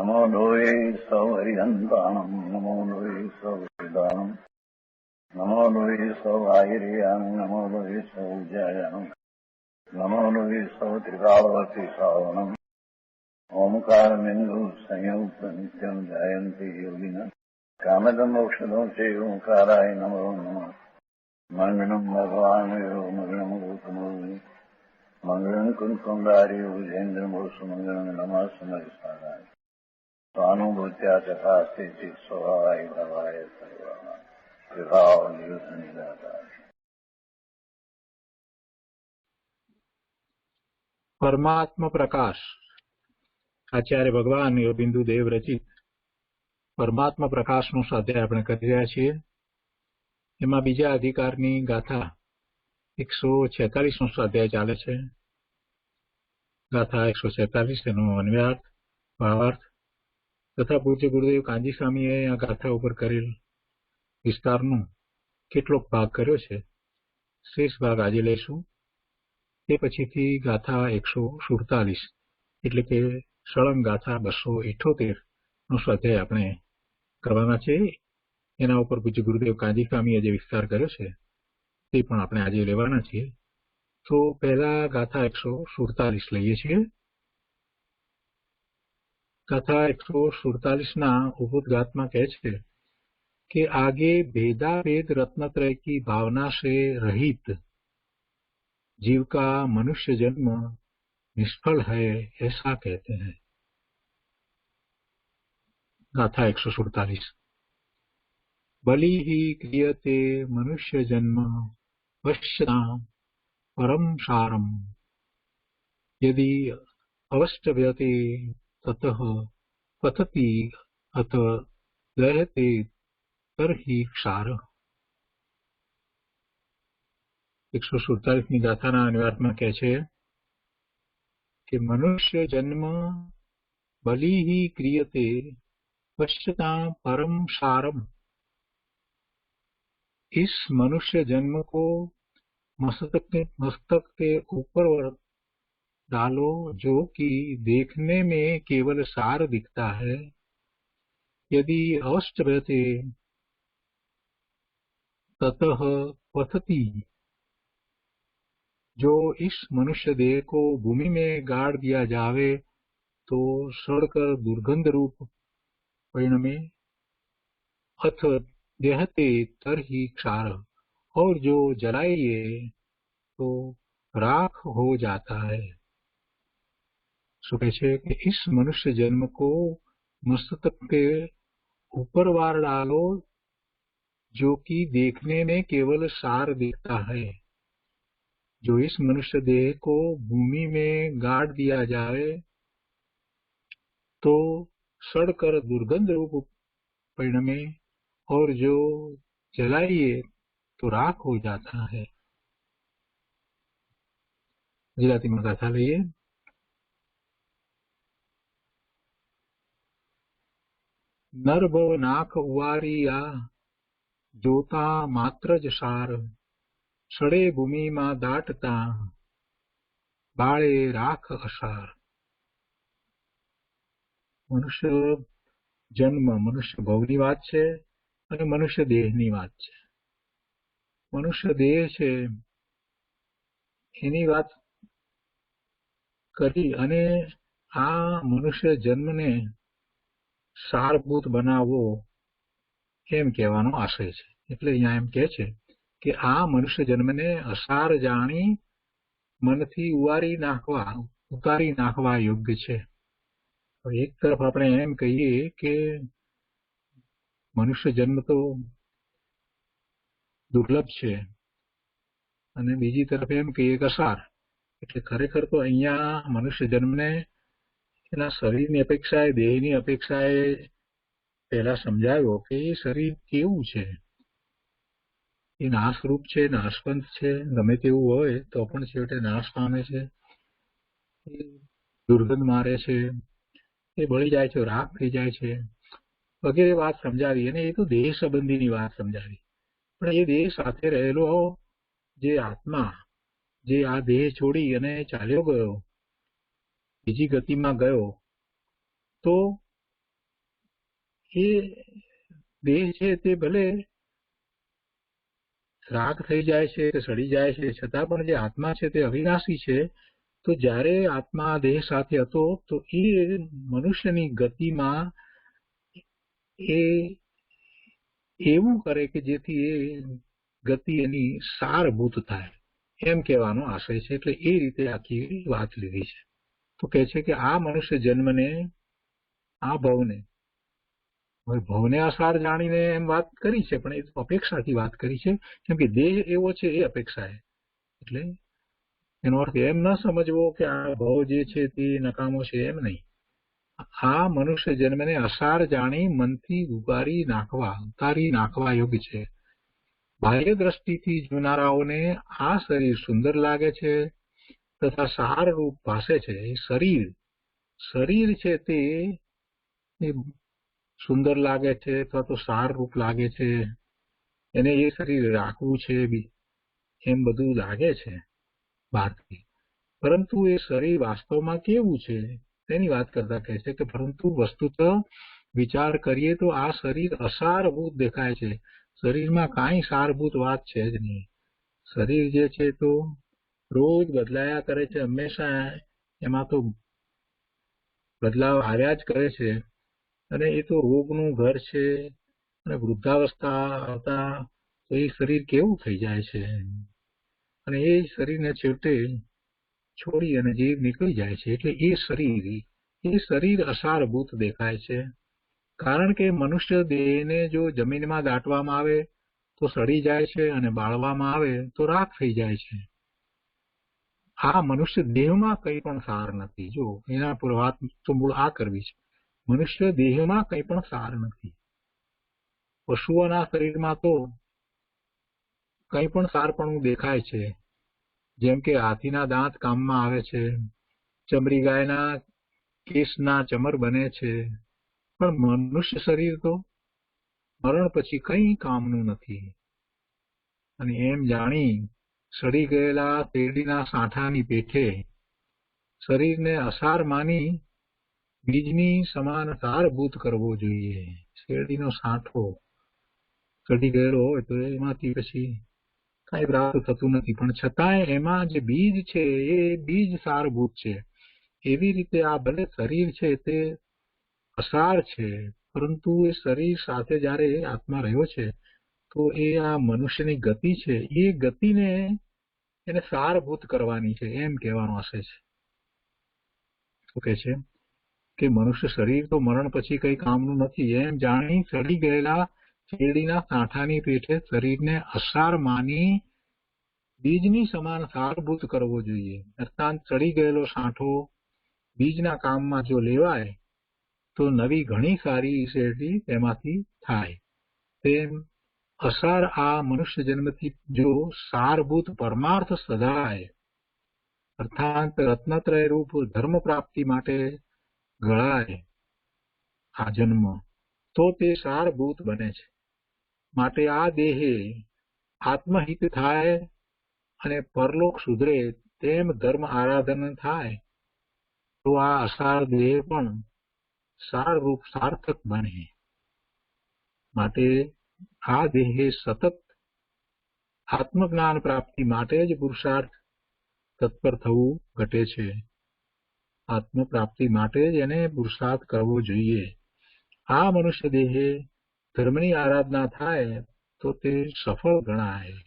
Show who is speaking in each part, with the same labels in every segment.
Speaker 1: नमो लोये सौहरिहन्ताणम् नमो लोये सौहृदानम् नमो लोये सौभागिर्यानम् नमो लोये सौज्यायानम् नमो लोये सौत्रिकालवर्ति सावनम् ओंकारमिन्दु संयुक्त नित्यम् ध्यायन्ति योगिनः कामदम् मोक्षदम् चैव ओंकाराय नमो नमः मङ्गलम् भगवान् मङ्गलम् गौतमोऽग्नि मङ्गलम् कुन्कुण्डारि विजेन्द्रमोसुमङ्गलम् नमः समरिसाराय स्वानुभूत्या चकास्ते चित् स्वभावाय भवाय सर्वाः कृपावलियुतनिदाता।
Speaker 2: પરમાત્મા પ્રકાશ આચાર્ય ભગવાન યોગબિંદુ દેવ રચિત પરમાત્મા પ્રકાશનો સ્વાધ્યાય આપણે કરી રહ્યા છીએ. એમાં બીજા અધિકારની ગાથા 146નો સ્વાધ્યાય ચાલે છે. ગાથા 146 એનો અન્વયાર્થ, ભાવાર્થ તથા પૂજ્ય ગુરુદેવ કાંજી સ્વામીએ આ ગાથા ઉપર કરેલ વિસ્તારનો કેટલોક ભાગ કર્યો છે. શેષ ભાગ આજે લઈશું. તે પછીથી ગાથા 147 એટલે કે સળંગ ગાથા 278 નો સ્વાધ્યાય આપણે કરવાના છે. એના ઉપર પૂજ્ય ગુરુદેવ કાંજી સ્વામીએ જે વિસ્તાર કર્યો છે તે પણ આપણે આજે લેવાના છીએ. તો પહેલા ગાથા 147 લઈએ છીએ. गाथा 147 उपोद्घात में कहे छे कि आगे भेदा भेद रत्नत्रय की भावना से रहित जीव का मनुष्य जन्म निष्फल है, ऐसा कहते हैं. गाथा 147 बलि ही क्रियते मनुष्य जन्म पश्यतां परम सारम यदि अवष्टव्यते ततः पतति अथ दह्यते तर्हि क्षार. 147 गाथाना अन्वयार्थમાં કહે છે कि मनुष्य जन्म बलि ही क्रियते पश्यतां परम सारम. इस मनुष्य जन्म को मस्तक के ऊपर डालो जो कि देखने में केवल सार दिखता है. यदि अवष्टभ्यते ततः पतति. जो इस मनुष्य देह को भूमि में गाड़ दिया जावे तो सड़कर दुर्गंध रूप परिणमे. अथ देहते तरहि क्षार. और जो जलाइए तो राख हो जाता है. कहे छे कि इस मनुष्य जन्म को मस्तक के ऊपर वार डालो जो कि देखने में केवल सार दिखता है. जो इस मनुष्य देह को भूमि में गाड़ दिया जाए तो सड़कर दुर्गंध रूप परिणमे. और जो जलाइए तो राख हो जाता है. गुजराती में गाथा लईए. नर भव नाख उवारिया जोता मात्र ज सार. सड़े भूमि में दाटता बाळे राख असार. मनुष्य जन्म मनुष्य भवनी वात छे अने मनुष्य देहनी वात छे. मनुष्य देह छे एनी वात करी अने आ मनुष्य जन्म ने सारभूत बनावो एम कहेवानो आशय छे. એટલે અહીંયા એમ કહે છે કે આ મનુષ્ય જન્મને અસાર જાણી મનથી ઉતારી નાખવા યોગ્ય છે. એક તરફ આપણે એમ કહીએ કે મનુષ્ય જન્મ તો દુર્લભ છે અને બીજી તરફ એમ કહીએ કે અસાર. એટલે ખરેખર તો અહીંયા મનુષ્ય જન્મને એના શરીરની અપેક્ષાએ દેહની અપેક્ષાએ પહેલા સમજાવ્યો કે એ શરીર કેવું છે. એ નાશરૂપ છે, નાશવંત છે. ગમે તેવું હોય તો પણ છેવટે નાશ પામે છે, દુર્ગંધ મારે છે, એ બળી જાય છે, રાખ થઈ જાય છે વગેરે વાત સમજાવી. અને એ તો દેહ સંબંધીની વાત સમજાવી. પણ એ દેહ સાથે રહેલો જે આત્મા જે આ દેહ છોડી અને ચાલ્યો ગયો, બીજી ગતિમાં ગયો, તો એ દેહ છે તે ભલે રાખ થઈ જાય છે કે સડી જાય છે, છતાં પણ જે આત્મા છે તે અવિનાશી છે. તો જ્યારે આત્મા દેહ સાથે હતો તો એ મનુષ્યની ગતિમાં એ એવું કરે કે જેથી એ ગતિ એની સારભૂત થાય, એમ કહેવાનો આશય છે. એટલે એ રીતે આખી વાત લીધી છે. તો કહે છે કે આ મનુષ્ય જન્મને, આ ભવને અસાર જાણીને એમ વાત કરી છે, પણ એ અપેક્ષાથી વાત કરી છે, કેમ કે દેહ એવો છે એ અપેક્ષા છે. એટલે એનો અર્થ એમ ન સમજવો કે આ ભવ જે છે તે નકામો છે, એમ નહીં. આ મનુષ્ય જન્મને અસાર જાણી મનથી ઉતારી નાખવા યોગ્ય છે. બાહ્ય દ્રષ્ટિથી જોનારાઓને આ શરીર સુંદર લાગે છે તથા સાર રૂપ ભાસે છે. એ શરીર છે તે સુંદર લાગે છે અથવા તો સાર રૂપ લાગે છે, એને એ શરીર રાખવું છે એમ બધું લાગે છે બહારથી. પરંતુ એ શરીર વાસ્તવમાં કેવું છે તેની વાત કરતા કહે છે કે પરંતુ વસ્તુત વિચાર કરીએ તો આ શરીર અસારભૂત દેખાય છે. શરીરમાં કાંઈ સારભૂત વાત છે જ નહીં. શરીર જે છે તો રોજ બદલાયા કરે છે, હંમેશા એમાં તો બદલાવ આવ્યા જ કરે છે. અને એ તો રોગનું ઘર છે. અને વૃદ્ધાવસ્થા આવતા તો એ શરીર કેવું થઈ જાય છે, અને એ શરીરને છેવટે છોડી અને જીવ નીકળી જાય છે. એટલે એ શરીર અસારભૂત દેખાય છે. કારણ કે મનુષ્ય દેહને જો જમીનમાં દાટવામાં આવે તો સડી જાય છે, અને બાળવામાં આવે તો રાખ થઈ જાય છે. આ મનુષ્ય દેહમાં કંઈ પણ સાર નથી. જો એના પર વાત તો મૂળ આ કરવી છે. મનુષ્ય દેહમાં કંઈ પણ સાર નથી. પશુઓના શરીરમાં તો કંઈ પણ સારપણું દેખાય છે. જેમ કે હાથીના દાંત કામમાં આવે છે, ચમરી ગાયના કેસના ચમર બને છે, પણ મનુષ્ય શરીર તો મરણ પછી કંઈ કામનું નથી. અને એમ જાણી સડી ગયેલા શેરડીના સાંઠાની પેઠે શરીરને અસાર માની બીજની સમાન સારભૂત કરવો જોઈએ. શેરડીનો સાંઠો સડી ગયેલો હોય તો એમાંથી પછી કાંઈ પ્રાપ્ત થતું નથી, પણ છતાંય એમાં જે બીજ છે એ બીજ સારભૂત છે. એવી રીતે આ ભલે શરીર છે તે અસાર છે, પરંતુ એ શરીર સાથે જ્યારે આત્મા રહ્યો છે તો એ આ મનુષ્યની ગતિ છે, એ ગતિને એને સારભૂત કરવાની છે, એમ કહેવાનો આશય છે. શું કહે છે કે મનુષ્ય શરીર તો મરણ પછી કંઈ કામનું નથી. એમ જાણી સડી ગયેલા શેરડીના સાંઠાની પેઠે શરીરને અસાર માની બીજની સમાન સારભૂત કરવો જોઈએ. અર્થાત સડી ગયેલો સાંઠો બીજના કામમાં જો લેવાય તો નવી ઘણી સારી શેરડી તેમાંથી થાય. તેમ અસાર આ મનુષ્ય જન્મથી જો સારભૂત પરમાર્થ સધાય, અર્થાત રત્નત્રય રૂપ ધર્મ પ્રાપ્તિ માટે ગળાય આ જન્મ, તો તે સારભૂત બને છે. માટે આ દેહે આત્મહિત થાય અને પરલોક સુધરે તેમ ધર્મ આરાધન થાય તો આ અસાર દેહ પણ સારરૂપ સાર્થક બને. માટે આ દેહે સતત આત્મજ્ઞાન પ્રાપ્તિ માટે જ પુરુષાર્થ તત્પર થવું ઘટે છે. આત્મ પ્રાપ્તિ માટે જ એને પુરુષાર્થ કરવો જોઈએ. આ મનુષ્ય દેહે ધર્મની આરાધના થાય તો તે સફળ ગણાય.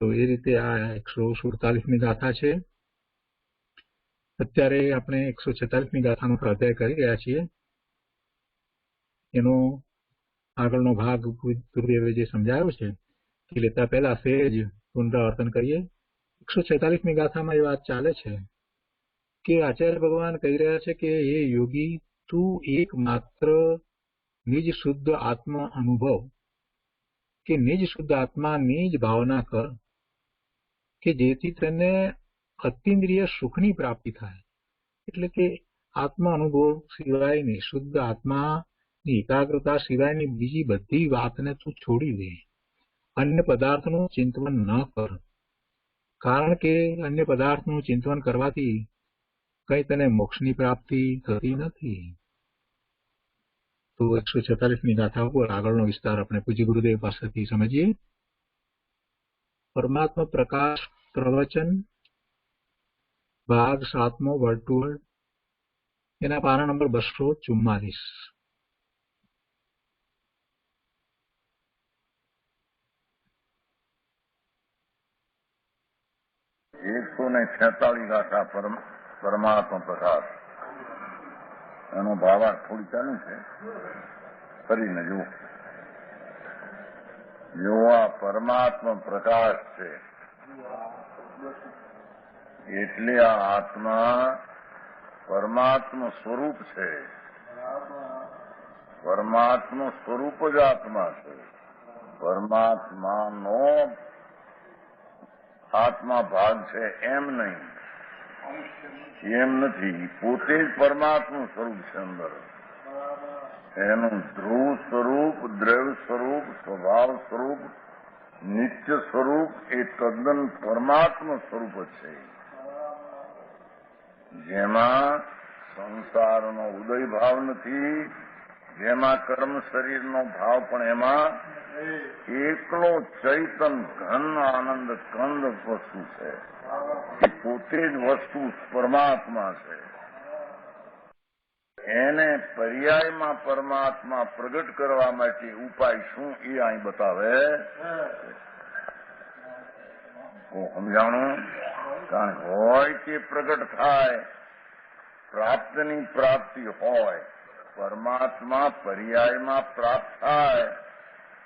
Speaker 2: તો એ રીતે આ 147મી ગાથા છે. અત્યારે આપણે 146મી ગાથાનો સ્વાધ્યાય કરી રહ્યા છીએ. એનો આગળનો ભાગ ગુરુદેવે જે સમજાયો છે તે લેતા પહેલા સહેજ પુનરાવર્તન કરીએ. 146મી ગાથામાં એ વાત ચાલે છે કે આચાર્ય ભગવાન કહી રહ્યા છે કે હે યોગી, તું એકમાત્ર નિજ શુદ્ધ આત્મ અનુભવ કે નિજ શુદ્ધ આત્માની જ ભાવના કર કે જેથી તેને અતિન્દ્રિય સુખની પ્રાપ્તિ થાય. એટલે કે આત્મા અનુભવ સિવાયની, શુદ્ધ આત્માની એકાગ્રતા સિવાયની બીજી બધી વાતને તું છોડી દે. અન્ય પદાર્થનું ચિંતન ન કર, કારણ કે અન્ય પદાર્થનું ચિંતન કરવાથી કઈ તને મોક્ષની પ્રાપ્તિ થતી નથી. તો 146ની ગાથા ઉપર આગળનો વિસ્તાર આપણે પૂજ્ય ગુરુદેવ પાસેથી સમજીએ. પરમાત્મા પ્રકાશ પ્રવચન ભાગ 7મો વર્ડ ટુ વર્ડ, એના પાના નંબર 244.
Speaker 1: 146 ગાથા પરમાત્મા પ્રકાશ. એનો ભાવાર્થ થોડી ચાલુ છે, ફરીને જુઓ. જો આ પરમાત્મા પ્રકાશ છે એટલે આ આત્મા પરમાત્મા સ્વરૂપ છે. પરમાત્મા સ્વરૂપ જ આત્મા છે. પરમાત્માનો આત્મા ભાગ છે એમ નહીં, એમ નથી. પોતે જ પરમાત્મા સ્વરૂપ છે અંદર. એનું ધ્રુવ સ્વરૂપ, દ્રવ્ય સ્વરૂપ, સ્વભાવ સ્વરૂપ, નિત્ય સ્વરૂપ એ તદ્દન પરમાત્મા સ્વરૂપ જ છે. જેમાં સંસારનો ઉદય ભાવ નથી, જેમાં કર્મ શરીરનો ભાવ પણ એમાં એકલો ચૈતન ઘન આનંદ કંદ વસ્તુ છે. એ પોતે જ વસ્તુ પરમાત્મા છે. એને પર્યાયમાં પરમાત્મા પ્રગટ કરવા માટે ઉપાય શું એ અહીં બતાવે. હું સમજાણું. કારણ હોય તે પ્રગટ થાય, પ્રાપ્તની પ્રાપ્તિ હોય. પરમાત્મા પર્યાયમાં પ્રાપ્ત થાય,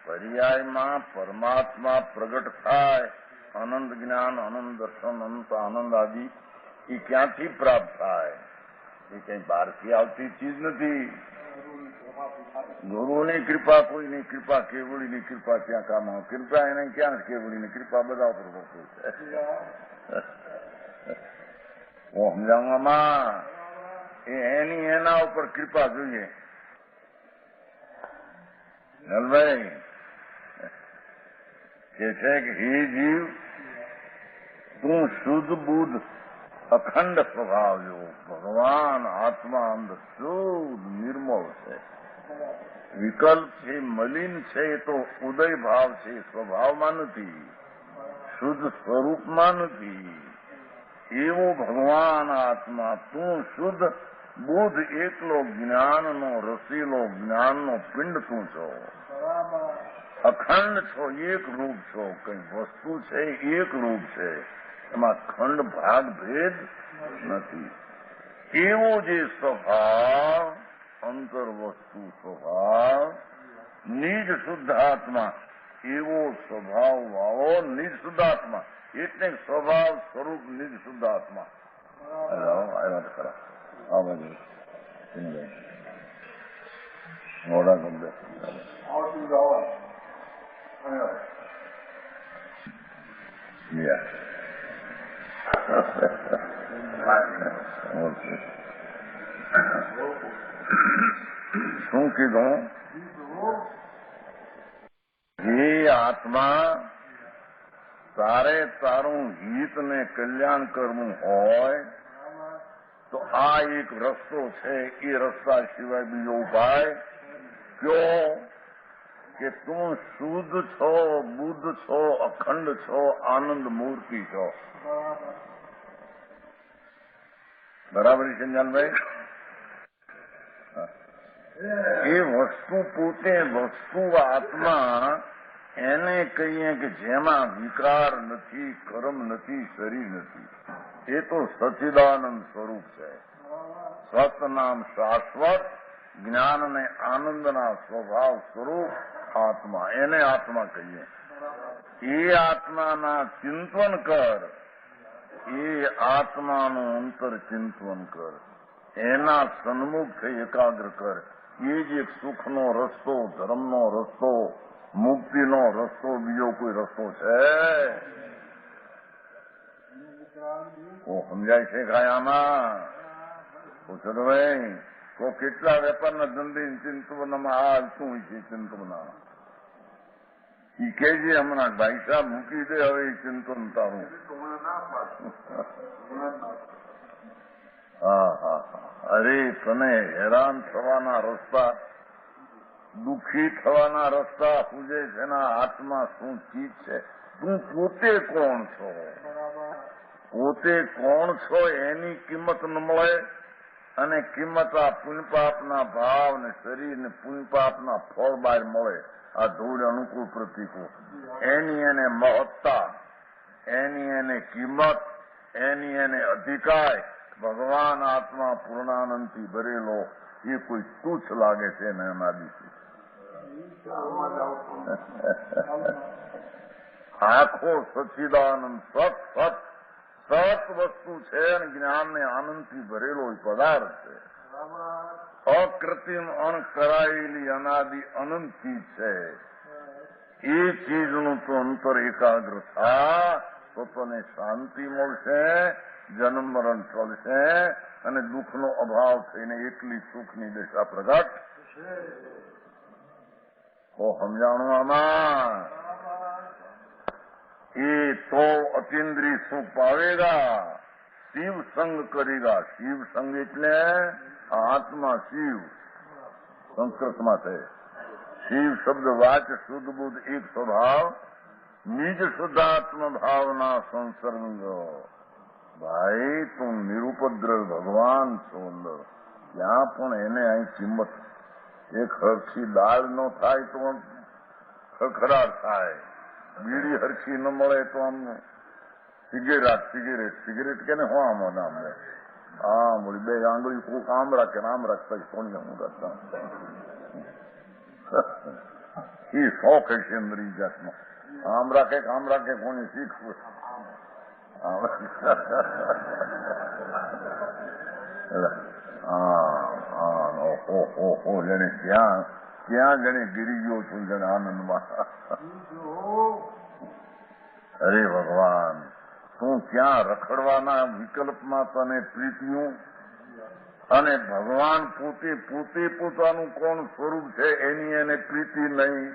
Speaker 1: પર્યાયમાં પરમાત્મા પ્રગટ થાય. આનંદ જ્ઞાન, આનંદ દર્શન, અનંત આનંદ આદિ એ ક્યાંથી પ્રાપ્ત થાય? એ કઈ બહારથી આવતી ચીજ નથી. ગુરુની કૃપા, કોઈની કૃપા, કેવડીની કૃપા ક્યાં કામ આવે? કૃપા એને ક્યાં કેવડીની કૃપા બધા ઉપર હોતું છે. સમજાવવામાં એની એના ઉપર કૃપા જોઈએ. નલભાઈ કે છે કે હે જીવ, તું શુદ્ધ બુદ્ધ અખંડ સ્વભાવ જેવો. ભગવાન આત્મા અંદર શુદ્ધ નિર્મળ છે. વિકલ્પ છે, મલિન છે, એ તો ઉદય ભાવ છે, સ્વભાવમાં નથી, શુદ્ધ સ્વરૂપમાં નથી. એવો ભગવાન આત્મા તું શુદ્ધ બુદ્ધ એકલો જ્ઞાનનો રસીલો, જ્ઞાનનો પિંડ તું છો. અખંડ છો, એક રૂપ છો. કઈ વસ્તુ છે એક રૂપ છે, એમાં ખંડ ભાગ ભેદ નથી. એવો જે સ્વભાવ, અંતર વસ્તુ સ્વભાવ, નિજ શુદ્ધાત્મા, એવો સ્વભાવ વાળો નિજ શુદ્ધાત્મા, એટલે સ્વભાવ સ્વરૂપ નિજ શુદ્ધાત્મા. આવ્યા ખરા આ બધું મોડા ગમે શું કીધું? હે આત્મા, તારે તારું હિત ને કલ્યાણ કરવું હોય તો આ એક રસ્તો છે. એ રસ્તા સિવાય બીજો ઉપાય કયો? કે તું શુદ્ધ છો, બુદ્ધ છો, અખંડ છો, આનંદ મૂર્તિ છો. બરાબર છે જાનભાઈ? એ વસ્તુ પોતે વસ્તુ આત્મા એને કહીએ કે જેમાં વિકાર નથી, કર્મ નથી, શરીર નથી. એ તો સચ્ચિદાનંદ સ્વરૂપ છે. સતનામ શાશ્વત જ્ઞાન અને આનંદના સ્વભાવ સ્વરૂપ આત્મા, એને આત્મા કહીએ. એ આત્માના ચિંતન કર, એ આત્માનું અંતર ચિંતન કર, એના સન્મુખ થઈ એકાગ્ર કર. એ જ એક સુખનો રસ્તો, ધર્મનો રસ્તો, મુક્તિનો રસ્તો, બીજો કોઈ રસ્તો છે? સમજાય છે આમાં? પૂછો તો ભાઈ, તો કેટલા વેપારના ધંધે ચિંતવનમાં હાલતું હોય છે. ચિંતવના ઈ કે છે હમણાં ભાઈ સાહેબ મૂકી દે હવે ચિંતન તારું. હા હા હા. અરે તને હેરાન થવાના રસ્તા દુઃખી થવાના રસ્તા પૂજે છે એના હાથમાં શું ચીજ છે? તું પોતે કોણ છો? પોતે કોણ છો એની કિંમત ન મળે અને કિંમત આ પુણ્યપાપના ભાવ ને શરીર ને પુણ્યપાપના ફળ બહાર મળે. આ ધૂળ અનુકૂળ પ્રતીકો એની એને મહત્તા, એની એને કિંમત, એની એને અધિકાર. ભગવાન આત્મા પૂર્ણાનંદથી ભરેલો એ કોઈ તુચ્છ લાગે છે ને અનાદિથી. આખો સચ્ચિદાનંદ સત સત સત વસ્તુ છે અને જ્ઞાનને આનંદથી ભરેલો પદાર્થ છે. અકૃત્રિમ અણકરાયેલી અનાદિ અનંત ચીજ છે. એ ચીજનું તો અંતર એકાગ્ર થા તો તને શાંતિ મળશે, જન્મ મરણ ચાલશે અને દુઃખનો અભાવ થઈને એકલી સુખની દશા પ્રગટ. તો સમજાણું આમાં? એ તો અતિન્દ્રિય સુખ પાવેગા, શિવ સંગ કરેગા. શિવ સંગ એટલે આત્મા શિવ સંસ્કૃતમાં છે. શિવ શબ્દ વાચ શુદ્ધ બુદ્ધ એક સ્વભાવ, નિજ શુદ્ધાત્મ ભાવના સંસર્ગ. ભાઈ તું નિરુપદ્રવ ભગવાન છો અંદર, ત્યાં પણ એને અહીં કિંમત. એક હરખી દાળ ન થાય તો ખખડાટ થાય, બીડી હરખી ન મળે તો આમ સિગરેટ કે ને હું આમ અમને હા બોલી બે આંગળી કોક આમ રાખે ને આમ રાખતા કોણ હું રાખતા એ શોખ હશે અંદરી જાતનો. આમ રાખે કોને શીખવું? જેને ક્યાં જેને ગીરી ગયો છું જેને આનંદમાં. અરે ભગવાન, તું ક્યાં રખડવાના વિકલ્પમાં તને પ્રીતિયું અને ભગવાન પોતે પોતાનું કોણ સ્વરૂપ છે એની એને પ્રીતિ નહીં.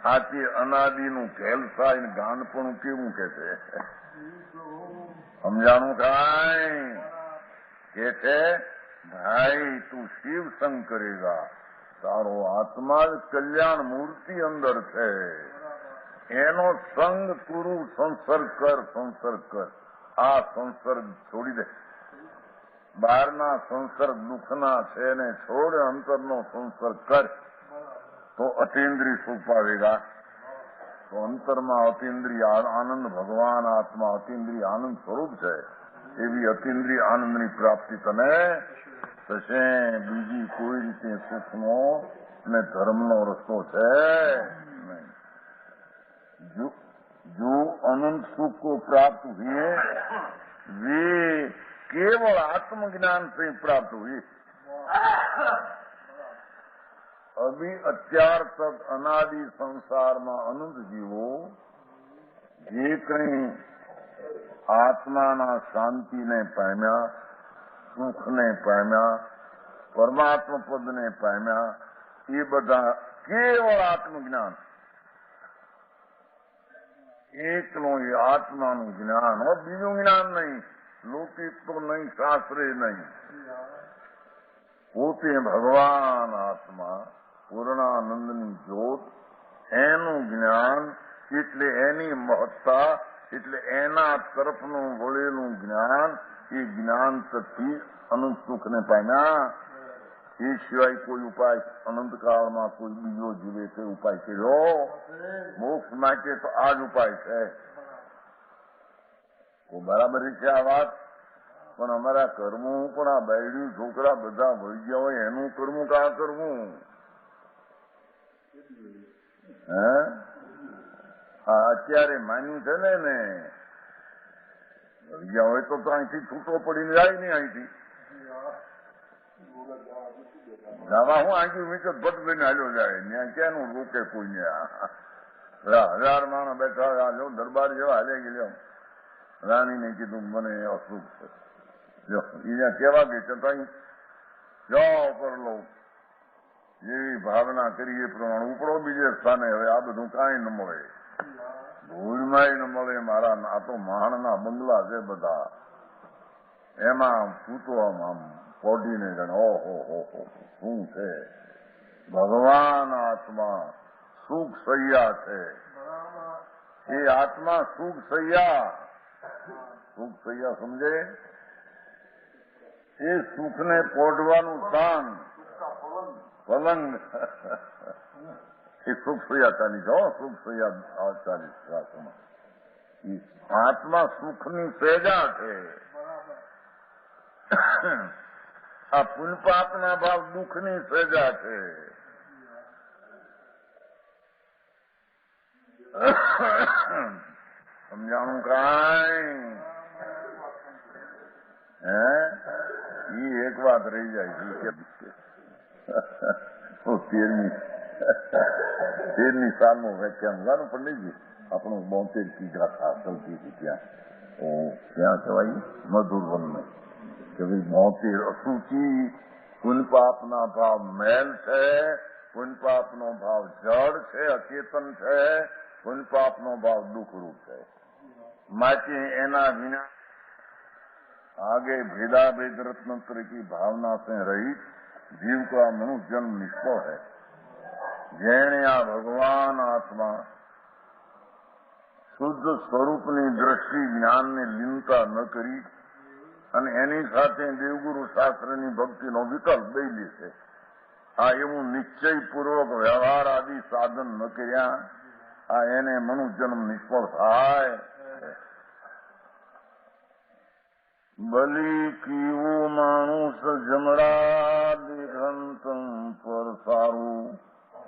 Speaker 1: આથી અનાદિનું ઘેલસાય ગાંડપણું કેવું કે છે? સમજાણું કાંઈ? કે છે ભાઈ તું શિવ સંગ કરેગા, તારો આત્મા જ કલ્યાણ મૂર્તિ અંદર છે. એનો સંગ પૂરું સંસર્ગ કર. આ સંસર્ગ છોડી દે. બહારના સંસર્ગ દુઃખના છે ને છોડ, અંતરનો સંસર્ગ કર તો અતિન્દ્રિય સુખ પાવેગા. તો અંતરમાં અતિન્દ્રિય આનંદ ભગવાન આત્મા અતિન્દ્રિય આનંદ સ્વરૂપ છે. એવી અતિન્દ્રિય આનંદની પ્રાપ્તિ તને થશે. બીજી કોઈ રીતે સુખનો ને ધર્મનો રસ્તો છે નહીં. जो अनंत सुख को प्राप्त हुए वे केवल आत्मज्ञान से प्राप्त हुए. अभी અત્યાર तक अनादि संसाરમાં अनंत जीवो જે કંઈ આત્માના શાંતિને પામ્યા, સુખને પામ્યા, પરમાત્મા પદને પામ્યા, એ બધા કેવળ આત્મજ્ઞાન. એકલું એ આત્માનું જ્ઞાન હો, બીજું જ્ઞાન નહીં. લૌકિક તો નહીં, શાસ્ત્રે નહીં. પોતે ભગવાન આત્મા પૂર્ણાનંદની જ્યોત, એનું જ્ઞાન એટલે એની મહત્તા, એટલે એના તરફનું વળેલું જ્ઞાન. એ જ્ઞાન થકી અનંત સુખને પામ્યા. એ સિવાય કોઈ ઉપાય અનંતકાળમાં કોઈ બીજો જીવે તે ઉપાય કર્યો? મોક્ષ માટે તો આ જ ઉપાય છે. તો બરાબર છે આ વાત. પણ અમારા કર્મો પણ આ બાયડ્યું છોકરા બધા ભળી ગયા હોય એનું કરવું કાં કરવું? હે હા અત્યારે માન્યું છે ને ભળી ગયા હોય તો અહીંથી છૂટો પડીને જાય ને. અહીંથી દાવા હું આંકી વિકત ભટ લઈને હાલ્યો જાય. ત્યાં ક્યાંનું રોકે કોઈને? 1000 માણસ બેઠા લો દરબાર જેવા હાલે ગયો. રાણીને કીધું મને અસુખ છે. જો અહીંયા કેવા ગઈ છે તો અહીં જાઓ પર લો. જેવી ભાવના કરી એ પ્રમાણે ઉપડો બીજે સ્થાને. હવે આ બધું કાંઈ ન મળે, ભૂલમાંય ન મળે. મારા આ તો મહાણના બંગલા છે બધા. એમાં સૂતો આમ પોઢીને જાણે ઓહો શું છે. ભગવાન આત્મા સુખ સૈયા છે. એ આત્મા સુખ સૈયા સમજે? એ સુખને પોઢવાનું સ્થાન પલંગ. એ સુખ સૈયા ચાલીસ સુખ સૈયા ચાલીસ રાસમાં. આત્મા સુખની સહેજા છે. આ પુલપાપના ભાવ દુઃખની સજા છે. સમજાણું કાંઈ? હે એક વાત રહી જાય છે કે 13મી સાલનું વ્યાખ્યાન ગાનું પંડિતજી આપણું 72 કી ગાથા ચલતી હતી ત્યાં કહેવાય મધુરવનમાં કે ભાઈ 72 અસુચિ પુનપાપના ભાવ મેલ છે, પુનપાપનો ભાવ જળ છે, અચેતન છે, પુનપાપનો ભાવ દુઃખરૂપ છે. માટે એના વિના आगे भेदा भेद रत्नत्र की भावना से रहित जीव का मनुष्य जन्म निष्फળ है. જેણે આ ભગવાન આત્મા શુદ્ધ સ્વરૂપની દ્રષ્ટિ જ્ઞાનને લીનતા ન કરી અને એની સાથે દેવગુરુ શાસ્ત્રની ભક્તિનો વિકલ્પ દઈ લેશે, આ એવું નિશ્ચયપૂર્વક વ્યવહાર આદિ સાધન ન કર્યા, આ એને મનુષ્ય જન્મ નિષ્ફળ થાય. બલી કીવું માણુસ જમડા દેખંતમ પર સારું,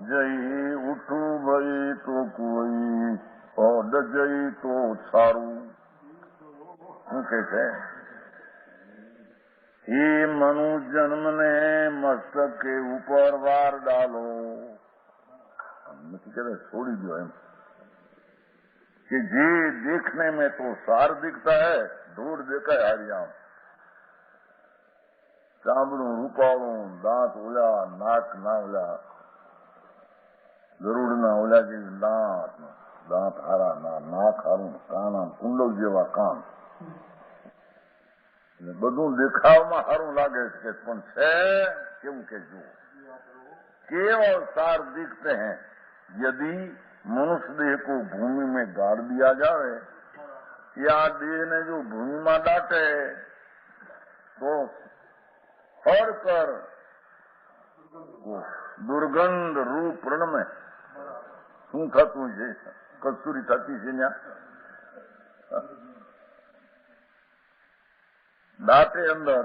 Speaker 1: જઈ ઉઠું ભઈ તો કોઈ ઓડ જઈ તો સારું. શું કે છે? એ મનુષ્ય જન્મને મસ્તકે ઉપર વાર ડાલો, નથી કહેતા છોડી દો એમ कि जे देखने में तो सार दिखता है, दूर देखा है हरियाम. ચામડું રૂપાળું, દાંત ઓલા, નાક ના ઓલા, ગરુડના ઓલા જેવી દાંત હારા, નાક હારું, કાના કુંડલ જેવા કાન, બધું દેખાવમાં સારું લાગે છે, પણ છે કેમ કે જો केवल सार दिखते हैं. यदि मनुष्य देह को भूमि में गाड़ दिया जाए या देह ने जो भूमि में डाटे तो फर कर दुर्गंध रूप प्रण में શું થતું છે? કસ્તુરી થતી છે ત્યાં દાંતે અંદર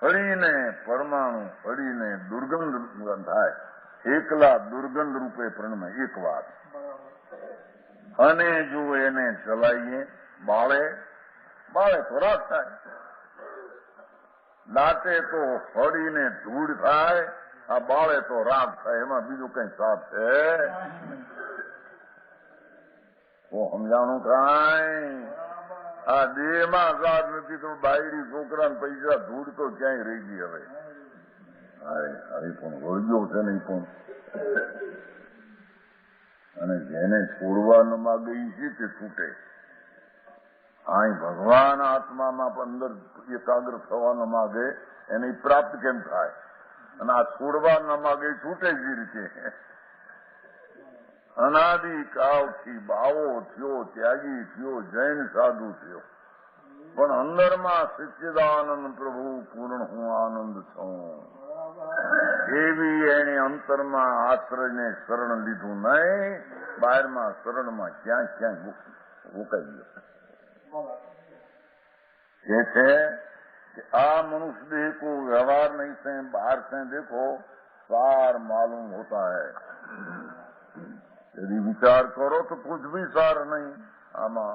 Speaker 1: હળીને પરમાણુ હળીને દુર્ગંધ થાય, એકલા દુર્ગંધ રૂપે પ્रणમાં એક વાત. અને જો એને ચલાવીએ બાળે તો રાખ થાય, દાંતે તો હળીને ધૂળ થાય, આ બાળે તો રાખ થાય, એમાં બીજું કઈ સાથ છે? સમજાણું કાંઈ? આ દેહમાં સાથ નથી તો બાયડી છોકરા પૈસા ધૂળ તો ક્યાંય રહી ગઈ. હવે હવે પણ વળગ્યો છે નહીં પણ, અને જેને છોડવા ન માગે છે તે છૂટે. અહીં ભગવાન આત્મામાં અંદર એકાગ્ર થવા ન માગે એને પ્રાપ્ત કેમ થાય? અને આ છોડવા ન માગે છૂટે જ રીતે. અનાદિ કાળથી બાવો થયો, ત્યાગી થયો, જૈન સાધુ થયો, પણ અંદરમાં સચ્ચિદાનંદ પ્રભુ પૂર્ણ હું આનંદ છું એવી એને અંતરમાં આશ્રયને શરણ લીધું નહીં, બહારમાં શરણમાં ક્યાં રોકાઈ ગયો. ये है कि आ मनुष्य देह को व्यवहार नहीं से बाहर से देखो सार मालूम होता है. यदि विचार करो तो कुछ भी सार नहीं. आमा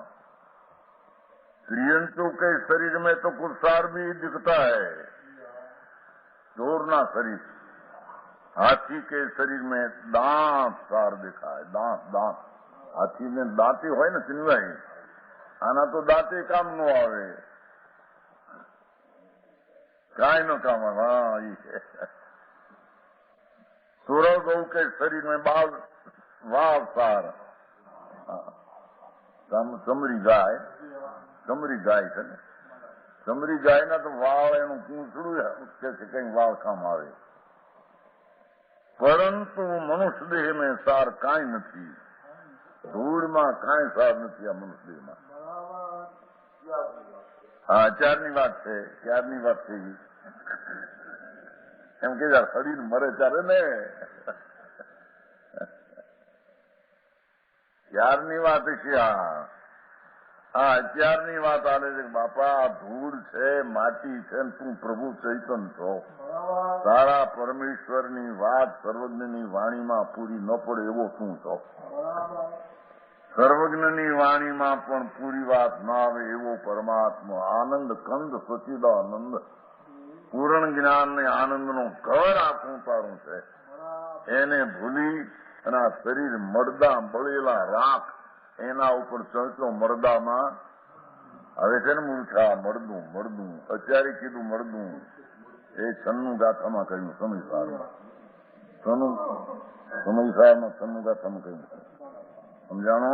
Speaker 1: त्रियंचों के शरीर में तो कुछ सार भी दिखता है. जोरना शरीर, हाथी के शरीर में दांत सार दिखा है. दांत हाथी ने दांती हो ना सिनवाई, आना तो दांते काम न आवे, काय न काम. हाँ ये सूरव गौ के शरीर में बाल वाव सार. સમરી ગાય છે ને, સમરી ગાયના તો વાળ એનું પૂંછડું કે છે કઈ વાળ કામ આવે. પરંતુ મનુષ્ય દેહમાં સાર કાંઈ નથી, ધૂળમાં કાંઈ સાર નથી આ મનુષ્ય દેહમાં. હા, ચારની વાત છે. ક્યારની વાત થઈ એમ કે યાર શરીર મરે ત્યારે ને ક્યારની વાત છે. હા, અત્યારની વાત આલે છે. બાપા આ ધૂળ છે, માટી છે, તું પ્રભુ ચૈતન છો. તારા પરમેશ્વરની વાત સર્વજ્ઞની વાણીમાં પૂરી ન પડે એવો તું છો. સર્વજ્ઞની વાણીમાં પણ પૂરી વાત ના આવે એવો પરમાત્મા આનંદ કંદ સચિદાનંદ પૂર્ણ જ્ઞાન ને આનંદનો ઘર આખું તારું છે. એને ભૂલી અને આ શરીર મરદા બળેલા રાખ એના ઉપર ચણતો મરદામાં હવે છે ને મૂર્છા મળદું અત્યારે કીધું મળદું એ છન્નું ગાથામાં કહ્યું સમયસારમાં છન્નું ગાથામાં કહ્યું સમજાણો.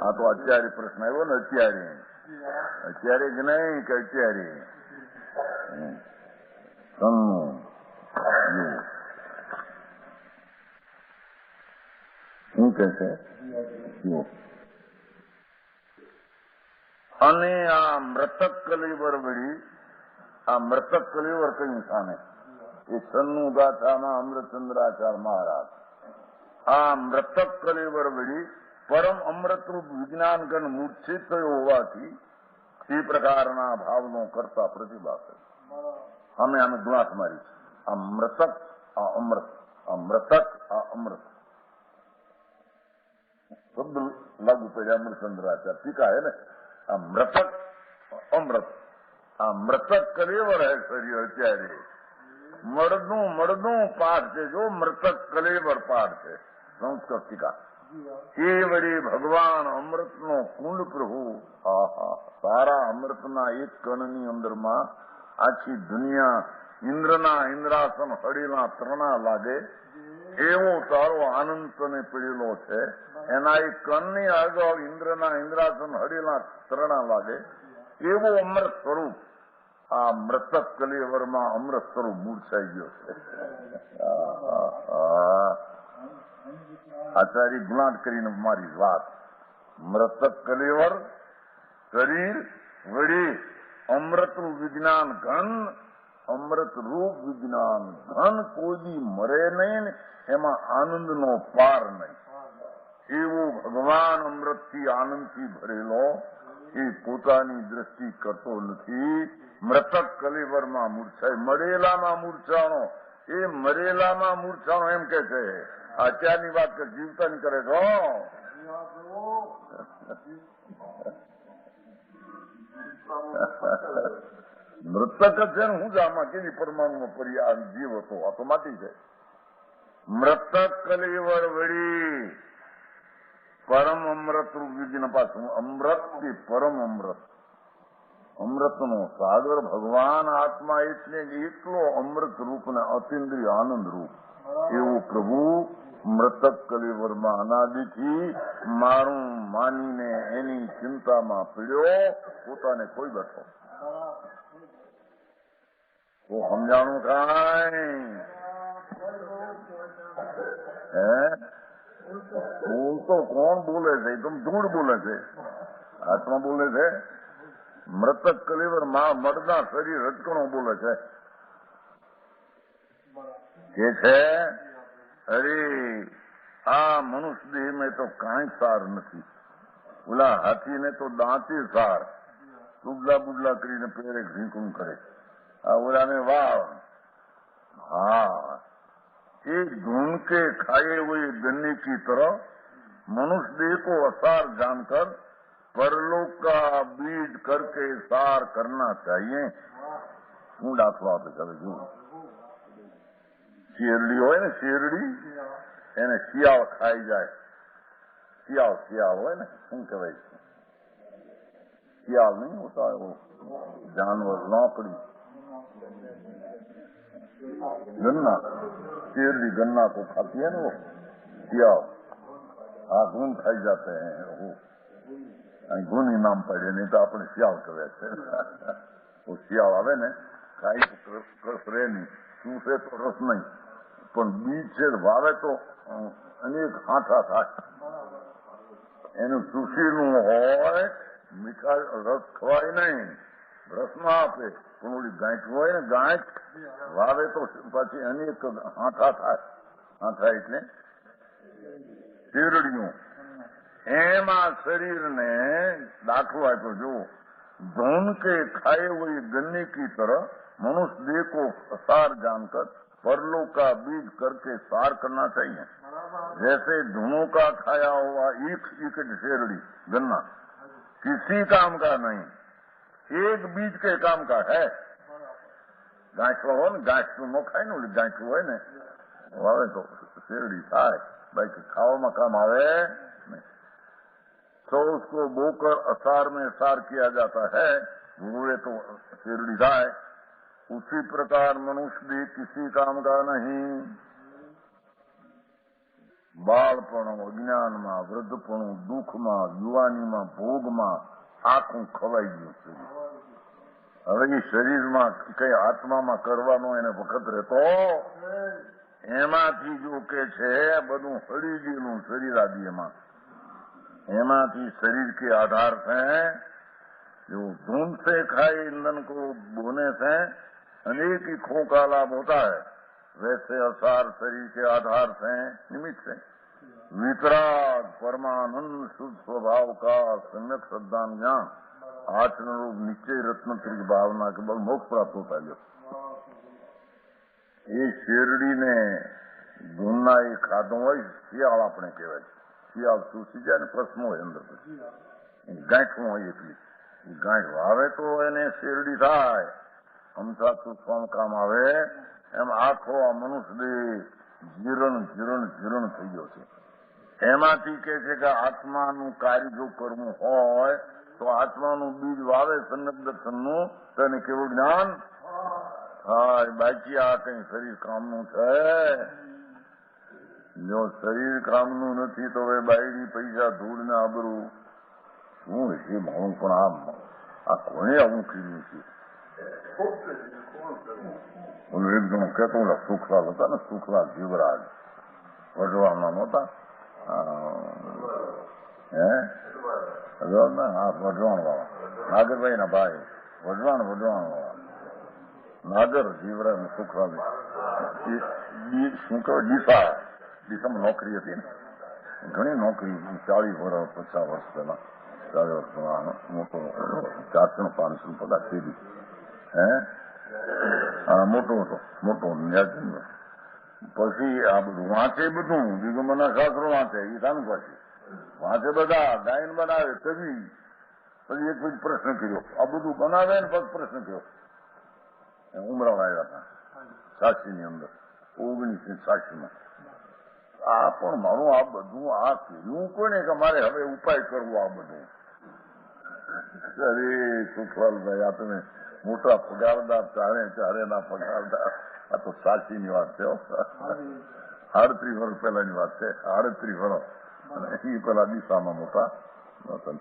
Speaker 1: આ તો અત્યારે પ્રશ્ન આવ્યો ને અત્યારે જ નહીં કે અત્યારે છન્નું શું કે છે. અને આ મૃતક કલીવર વળી આ મૃતક કલીવર કયું સામે એ છન્નું ગાથામાં અમૃતચંદ્રાચાર્ય મહારાજ આ મૃતક કલીવર વળી પરમ અમૃતરૂપ વિજ્ઞાનગણ મૂર્છિત થયો હોવાથી એ પ્રકારના ભાવનો કરતા પ્રતિભાસ અમે આને ગ્લાસ મારી આ મૃતક આ અમૃત આ મૃતક આ અમૃત શબ્દ લાગુ પડ્યા અમૃતચંદ્રાચાર્ય ટીકા હે ને આ મૃતક અમૃત આ મૃતક કલેવર હે શરીર અત્યારે મળદું પાઠ છે જો મૃતક કલેવર પાઠ છે સંસ્કૃત ટીકા એ વળી ભગવાન અમૃતનો કુંડ પ્રભુ આહા સારા અમૃતના એક કણની અંદરમાં આખી દુનિયા ઇન્દ્રના ઇન્દ્રાસન હળીના ત્રણા લાગે એવો તારો આનંદ તને પડેલો છે. એના એક કણની આગળ ઇન્દ્રના ઇન્દ્રાસન હળીના ત્રણા લાગે એવો અમૃત સ્વરૂપ આ મૃતક કલેવરમાં અમૃત સ્વરૂપ મૂર્છાઈ ગયો છે. આચાર્ય ગુલાટ કરીને મારી વાત મૃતક કલેવર શરીર વળી અમૃતરૂપ વિજ્ઞાન ઘન અમૃત રૂપ વિજ્ઞાન ઘન કોઈ દી મરે નહીં એમાં આનંદનો પાર નહીં એવો ભગવાન અમૃતથી આનંદથી ભરેલો એ પોતાની દ્રષ્ટિ કરતો નથી. મૃતક કલેવરમાં મૂર્છાય મળેલામાં મૂર્છાણો એ મરેલામાં મૂર્છાણો એમ કે છે. અત્યારની વાત કે જીવતન કરે છો મૃતક જ છે ને હું જ આમાં કેવી પરમાણુમાં જીવ હતો આ તો માટી છે. મૃતક કલેવર વળી પરમ અમૃત રૂપ વિજ્ઞાન પાછું અમૃત કે પરમ અમૃત અમૃતનો સાગર ભગવાન આત્મા એટલે એટલો અમૃત રૂપ ને અતિન્દ્રિય આનંદ રૂપ એવું પ્રભુ મૃતક કલેવરમાં અનાદિથી મારું માનીને એની ચિંતામાં પીડ્યો પોતાને કોઈ બેઠો તો સમજાણું કાંઈ હે બોલ તો કોણ બોલે છે એકદમ ધૂળ બોલે છે આત્મા બોલે છે. મૃતક કલેવર મર્દના શરીર રટકણો બોલે છે કે છે અરે આ મનુષ્ય દેહ મેં તો કાંઈ સાર નથી. ઓલા હાથીને તો દાંતી સાર ડુબલા બુબલા કરીને પેરે ઘીકું કરે આ ઓલાને વાવ हाँ एक ढूंढ के खाए हुए गन्ने की तरह मनुष्य देह को असार जानकर परलोक का बीज करके सार करना चाहिए. હું દાખલો આપે હવે જુઓ શેરડી હોય ને શેરડી એને શિયાળ ખાઈ જાય શિયાળ હોય ને શું કહેવાય શિયાળ નહીં હોતા वो जानवर नौकरी गन्ना शेरडी गन्ना को खाती है ना वो शियाल हाँ घून खाई जाते हैं वो घून ही नाम पड़े नहीं तो अपने शियाल कहे थे वो शियाल आवे ने खाई रस रहे नहीं चूसे तो रस नहीं પણ બીજ છે વાવે તો અનેક હાંઠા થાય. એનું સુશીનું હોય, મીઠા રસ ખવાય નહીં, રસમાં આપે. પણ ઓલી ગાંઠ હોય ને, ગાંઠ વાવે તો પછી અનેક હાંઠા થાય. હાંઠા એટલે શેરડીઓ. એમાં શરીરને દાખલો આપ્યો. જો धन के खाए हुए गन्ने की तरह मनुष्य देह को सार जानकर परलोक का बीज करके सार करना चाहिए. जैसे धुनों का खाया हुआ एक शेरड़ी गन्ना किसी काम का नहीं, एक बीज के काम का है. गांठो हो ने, गांठ न खाय ने, गांठू હોય ને આવે તો શેરડી થાય, બાકી ખાવામાં કામ આવે નહીં. तो उसको बोकर असार में सार किया जाता है, भूरे तो शेरड़ी जाए. उसी प्रकार मनुष्य भी किसी काम का नहीं. બાળપણ, અજ્ઞાનમાં, વૃદ્ધપણું, દુઃખમાં, યુવાનીમાં, ભોગમાં આખું ખવાઈ ગયું શરીર. હવે એ શરીરમાં કઈ આત્મામાં કરવાનો એને વખત રહેતો. એમાંથી જો કે છે બધું હળી ગયેલું શરીર આદિ एमाती शरीर के आधार से जो धूम से खाए ईंधन को बोने से अनेक ही खो का लाभ होता है, वैसे असार शरीर के आधार से निमित्त से वितराग परमानंद शुद्ध स्वभाव का सम्यक श्रद्धान ज्ञान आचरण रूप निश्चय रत्न की भावना के बल मोक्ष प्राप्त होता है. ये शेरडी ने धूमना ये खाधो हो शियाल अपने कहवाय. શિયાળ સૂસી જાય ને પ્રશ્ન હોય અંદર, પછી ગાંઠવું હોય એટલી ગાંઠ વાવે તો એને શેરડી થાય. અમથા ચૂસવામાં કામ આવે. એમ આખો આ મનુષ્ય દેહ જીરણ જીરણ જીરણ થઈ ગયો છે. એમાંથી કે છે કે આત્માનું કાર્ય જો કરવું હોય તો આત્માનું બીજ વાવે સન્નત દર્શનનું, તેને કેવું જ્ઞાન થાય. બાકી આ કઈ શરીર કામનું છે? જો શરીર કામનું નથી તો હવે બાયડી પૈસા ધૂળ ને આબરું શું છે? હું પણ આ કોણે આવું કર્યું છે? ઓલું એક જણો કહેતો સુખલાલ હતા ને, સુખલાલ જીવરાજ વઢવાણમાં નહોતા? હા, વઢવાણ વાળા નાગરભાઈ ના ભાઈ, વઢવાણ વાળા નાગર જીવરાજ સુખલાલ શું કહેવાય, ડીસામાં નોકરી હતી ને, ઘણી નોકરી, 40 વર્ષ 50 વર્ષ પહેલા, 40 વર્ષ પહેલા મોટો 400-500 પગાર સીધી. મોટો હતો, મોટો. પછી આ બધું વાંચે, બધું દિગંબરના શાસ્ત્રો વાંચે, એ સાનું પાછી વાંચે, બધા ગાયન બનાવે, કવિ. પછી એક પછી પ્રશ્ન કર્યો, આ બધું બનાવે ને પછી પ્રશ્ન કર્યો. ઉમરાવ આવ્યા હતા 86ની અંદર, 1986માં. આ પણ મારું આ બધું આ કર્યું કોને કે મારે હવે ઉપાય કરવો આ બધું? અરે સુખલાલભાઈ, આ તમે મોટા પગારદાર, ચારે ના પગારદાર, આ તો સાચીની વાત છે. 38 વર્ષ પહેલાની વાત છે. 38 વર્ષ એ પેલા દિશામાં મોટા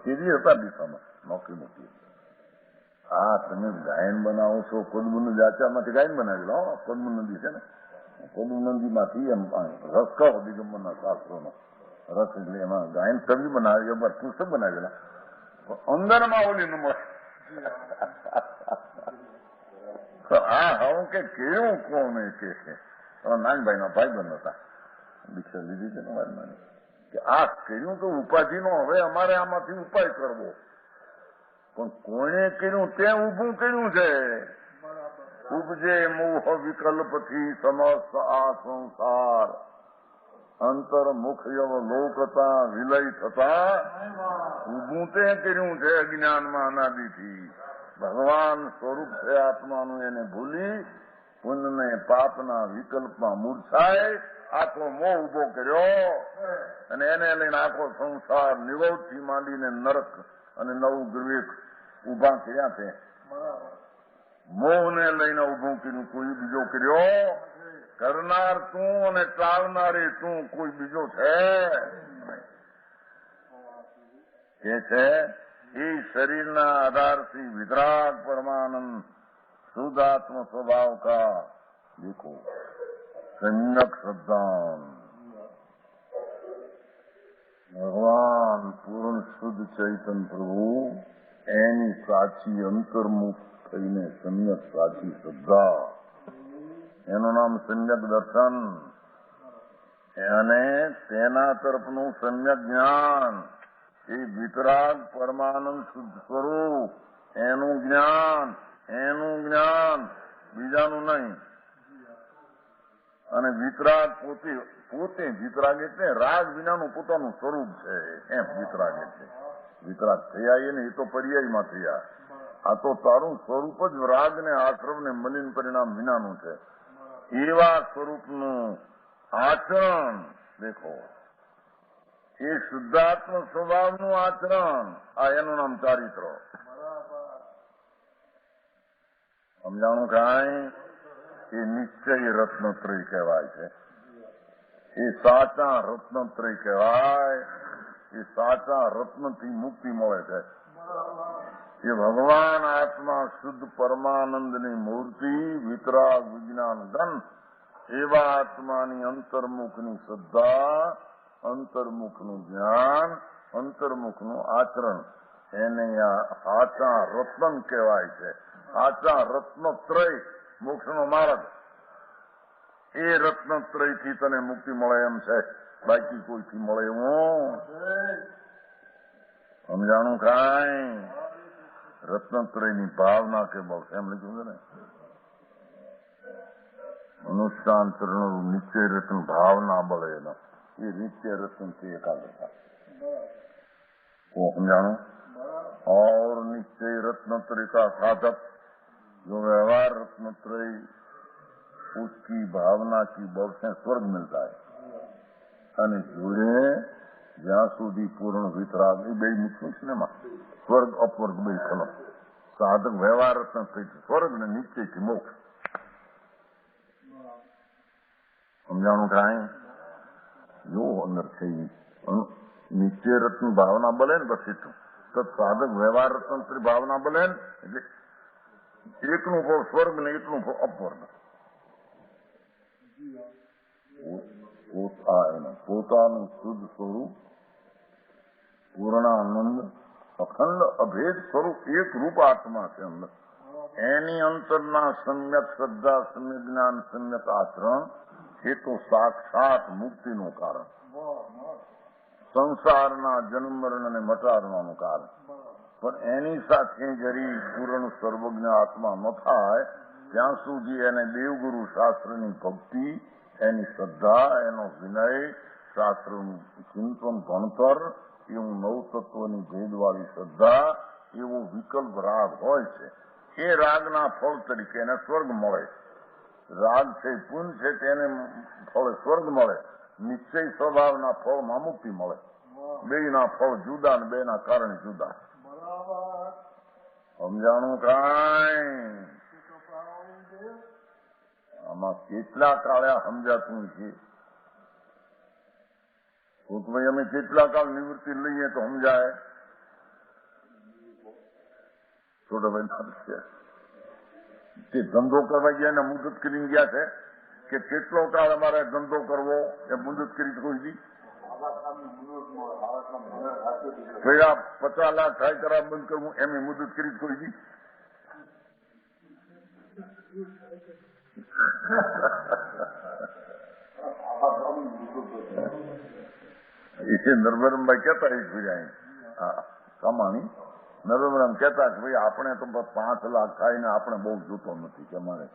Speaker 1: તેજી હતા, દિશામાં નોકરી મૂકી. હા, તમે ગાયન બનાવો છો, પદ્મ જાચામાંથી ગાયન બનાવેલા. પદ્મ નદી છે ને, પદ્મ નદીમાંથી એમ રસ કહો દિગંબરના શાસ્ત્રોનો રસ, એટલે એમાં ગાયન કવિ બનાવે, એમાં પુસ્તક બનાવેલા. અંદરમાં ઓલી નંબર હા, હું કે કેવું કોણ કે નાનભાઈ ના ભાઈ બંધ હતા, દીક્ષા લીધી છે ને મારી, કે આ કર્યું તો ઉપાધિનો, હવે અમારે આમાંથી ઉપાય કરવો. પણ કોણે કર્યું તે ઉભું કર્યું છે. ઉપજે મોહ વિકલ્પથી સમસ્ત આ સંસાર, અંતર મુખ્ય લોકતા વિલય થતા ઉભું તે કર્યું છે. અજ્ઞાનમાં અનાદિથી ભગવાન સ્વરૂપ છે આત્માનું, એને ભૂલી પુણ્ય પાપના વિકલ્પમાં મૂર્છાય આખો મોહ ઉભો કર્યો, અને એને લઈને આખો સંસાર નિવૃત્તિ માંડીને નરક અને નવું ગૃહ ઉભા કર્યા છે. મોહને લઈને ઉભું કર્યું, કોઈ બીજો કર્યો? કરનાર તું અને ટાળનારી તું, કોઈ બીજો છે? એ છે એ શરીરના આધારથી વિતરાગ પરમાનંદ શુદ્ધ आत्म स्वभाव का देखो સમ્યક શ્રદ્ધા. ભગવાન પૂર્ણ શુદ્ધ ચૈતન પ્રભુ એની સાચી અંતર્મુખ થઈને સમ્યક સાચી શ્રદ્ધા, એનું નામ સમ્યક દર્શન, અને તેના તરફનું સમ્યક જ્ઞાન, એ વિતરાગ પરમાનંદ શુદ્ધ સ્વરૂપ, એનું જ્ઞાન, બીજાનું નહીં. અને વિતરાગ પોતે વિતરાગ એટલે રાગ વિનાનું પોતાનું સ્વરૂપ છે, એમ વિતરાગ એટલે. વિતરાગ થયા ને એ તો પર્યાયમાં થયા, આ તો તારું સ્વરૂપ જ રાગ ને આશ્રમ ને મલિન પરિણામ વિનાનું છે. એવા સ્વરૂપનું આચરણ દેખો, એ શુદ્ધાત્મ સ્વભાવનું આચરણ, આ એનું નામ ચારિત્ર. સમજાણું કાંઈ? એ નિશ્ચય રત્નત્રય કહેવાય છે. એ સાચા રત્નત્રય કહેવાય. એ સાચા રત્નથી મુક્તિ મળે છે. એ ભગવાન આત્મા શુદ્ધ પરમાનંદની મૂર્તિ, વિતરાગ વિજ્ઞાન ઘન, એવા આત્માની અંતર્મુખની શ્રદ્ધા, અંતર્મુખનું જ્ઞાન, અંતર્મુખનું આચરણ, એને આ સાચા રત્ન કહેવાય છે. સાચા રત્નત્રય મોક્ષનો માર્ગ. એ રત્નત્રયથી તને મુક્તિ મળે એમ છે, બાકી કોઈથી મળે એવું સમજાણું કાંઈ? રત્નત્રયની ભાવના કે બસ એમ લખ્યું છે ને, અનુષ્ઠાન ચરણ નિશ્ચય રત્ન ભાવના બળે, એ નિશ્ચય રત્નથી એકાગ્રતા. समझाणु? और निश्चय रत्नत्रय का साधक जो व्यवहार रत्नत्रय उसकी भावना की बल से स्वर्ग मिलता है અને જોડે જ્યાં સુધી પૂર્ણ વિતરાગ એ બે મુખ્ય છે ને સ્વર્ગ અપવર્ગ બે ખલો સાધક વ્યવહાર રત્નત્રય સ્વર્ગ ને નિશ્ચયથી મોક્ષ. સમજાણું કાંઈ? જો અંદર થઈ નિશ્ચય રત્ન ભાવના બને ને બસ એટલું તો સાધક વ્યવહાર રત્નત્રય ભાવના બને ને એટલે એકનું ફળ સ્વર્ગ ને એકનું ફળ અપવર્ગ. પોતાનું શુદ્ધ સ્વરૂપ પૂર્ણાનંદ અખંડ અભેદ સ્વરૂપ એક રૂપ આત્મા છે અંદર. એની અંતરના સમ્યક શ્રદ્ધા, સમ્યક જ્ઞાન, સમ્યક આચરણ એ તો સાક્ષાત મુક્તિનું કારણ, સંસારના જન્મ મરણ અને મટાડવાનું કારણ. પણ એની સાથે જરી પૂર્ણ સર્વજ્ઞ આત્મા ન થાય ત્યાં સુધી એને દેવગુરુ શાસ્ત્રની ભક્તિ, એની શ્રદ્ધા, એનો વિનય, શાસ્ત્રનું ચિંતન, ભણતર, એવું નવતત્વની ભેદવાળી શ્રદ્ધા, એવો વિકલ્પ રાગ હોય છે. એ રાગના ફળ તરીકે એને સ્વર્ગ મળે. રાગ છે પુન છે તેને ફળ સ્વર્ગ મળે. નિશ્ચય સ્વભાવના ફળમાં મુક્તિ મળે. બેના ફળ જુદા ને બેના કારણે જુદા. સમજાણું કાંઈ? આમાં કેટલા કાળ્યા સમજાતું છે તો ભાઈ અમે કેટલા કાળ નિવૃત્તિ લઈએ તો સમજાય. છોટાભાઈ તે ધંધો કરવા ગયા ને મુદત કરીને ગયા છે કે કેટલો કાળ અમારે ધંધો કરવો એ મુદત કરી કોઈ દી ભાઈ 50 લાખ થાય કરા બંધ કરવું એમ મુદત કરી કોઈ દી નરવરમભાઈ કહેતા એક ભાઈ કમાણી નરવરમ કહેતા કે ભાઈ આપણે તો 5 લાખ થાય ને આપણે બહુ જોતો નથી કે અમારે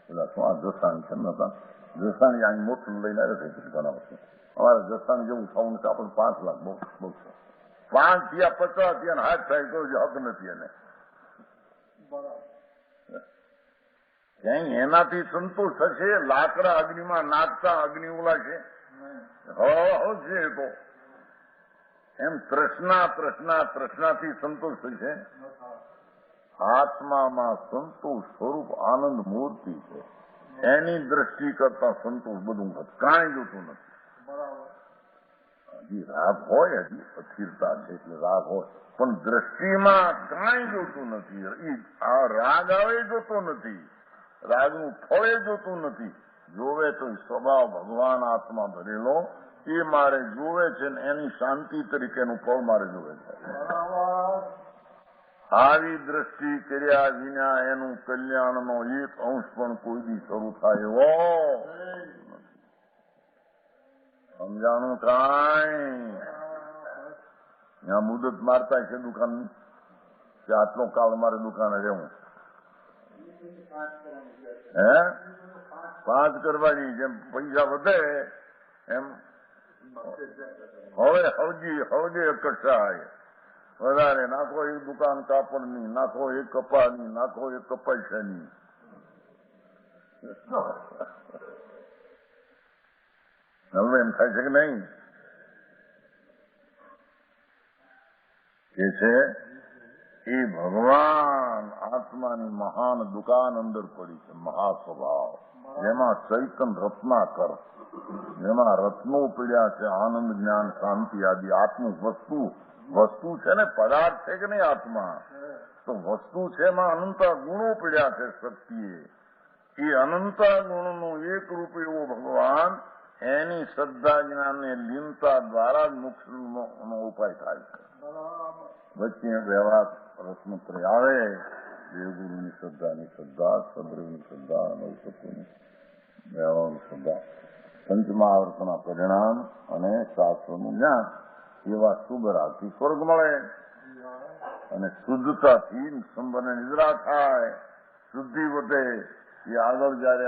Speaker 1: પેલા શું આ જસાણી છે નતા જસાણી અહીં મોટું લઈને આવ્યો છે ઘણા વર્ષે અમારે જસાણી જેવું થવું છે આપણે 5 લાખ બહુ બહુ છે 5 થયા 50 થયા હાથ થાય તો હક નથી એને ક્યાંય એનાથી સંતોષ થશે. લાકડા અગ્નિમાં નાખતા અગ્નિ ઉલાશે છે તો એમ તૃષ્ણાથી સંતોષ થશે. આત્મામાં સંતોષ સ્વરૂપ આનંદ મૂર્તિ છે. એની દ્રષ્ટિ કરતા સંતોષ બધું કાંઈ જોતું નથી. હજી રાગ હોય, હજી અસ્થિરતા છે એટલે રાગ હોય પણ દ્રષ્ટિમાં કાંઈ જોતું નથી. આ રાગ આવે જોતો નથી, રાગનું ફળે જોતું નથી, જોવે તો સ્વભાવ ભગવાન આત્મા ભરેલો એ મારે જોવે છે ને એની શાંતિ તરીકેનું ફળ મારે જોવે છે. આવી દ્રષ્ટિ કર્યા વિના એનું કલ્યાણનો એક અંશ પણ કોઈ દી શરૂ થાય એવો સમજાણું કાંઈ. ત્યાં મુદત મારતા છે દુકાન કે આટલો કાળ મારે દુકાને રહેવું, હે 5 કરવાની જેમ પૈસા વધે એમ હવે હવજી કસાય વધારે નાખો એક દુકાન કાપડની, નાખો એક કપાની, નાખો એક કપાઈસાની. હવે એમ થાય છે કે નહીં કે છે એ ભગવાન આત્માની મહાન દુકાન અંદર પડી છે, મહાસ્વભાવ જેમાં ચૈતન રત્નાકર, જેમાં રત્નો પીડ્યા છે, આનંદ જ્ઞાન શાંતિ આદિ આત્મ વસ્તુ છે ને, પદાર્થ છે કે નહીં આત્મા, તો વસ્તુ છે એમાં અનંતા ગુણો પીડ્યા છે શક્તિએ. એ અનંતા ગુણનું એક રૂપ એવો ભગવાન એની શ્રદ્ધા જ્ઞાનને લીનતા દ્વારા જ મોક્ષનો ઉપાય થાય છે. વચ્ચે વ્યવહાર રસમત્રય આવે, દેવગુરુની શ્રદ્ધાની શ્રદ્ધા, સદગુરુની શ્રદ્ધા, નવસતુની વ્યવહારની શ્રદ્ધા, પંચમહાવર્તના પરિણામ અને શાસ્ત્રનું જ્ઞાન એવા શુભ રાખી સ્વર્ગ મળે અને શુદ્ધતાથી સંબંધ નિદ્રા થાય, શુદ્ધિ વધે. એ આગળ જયારે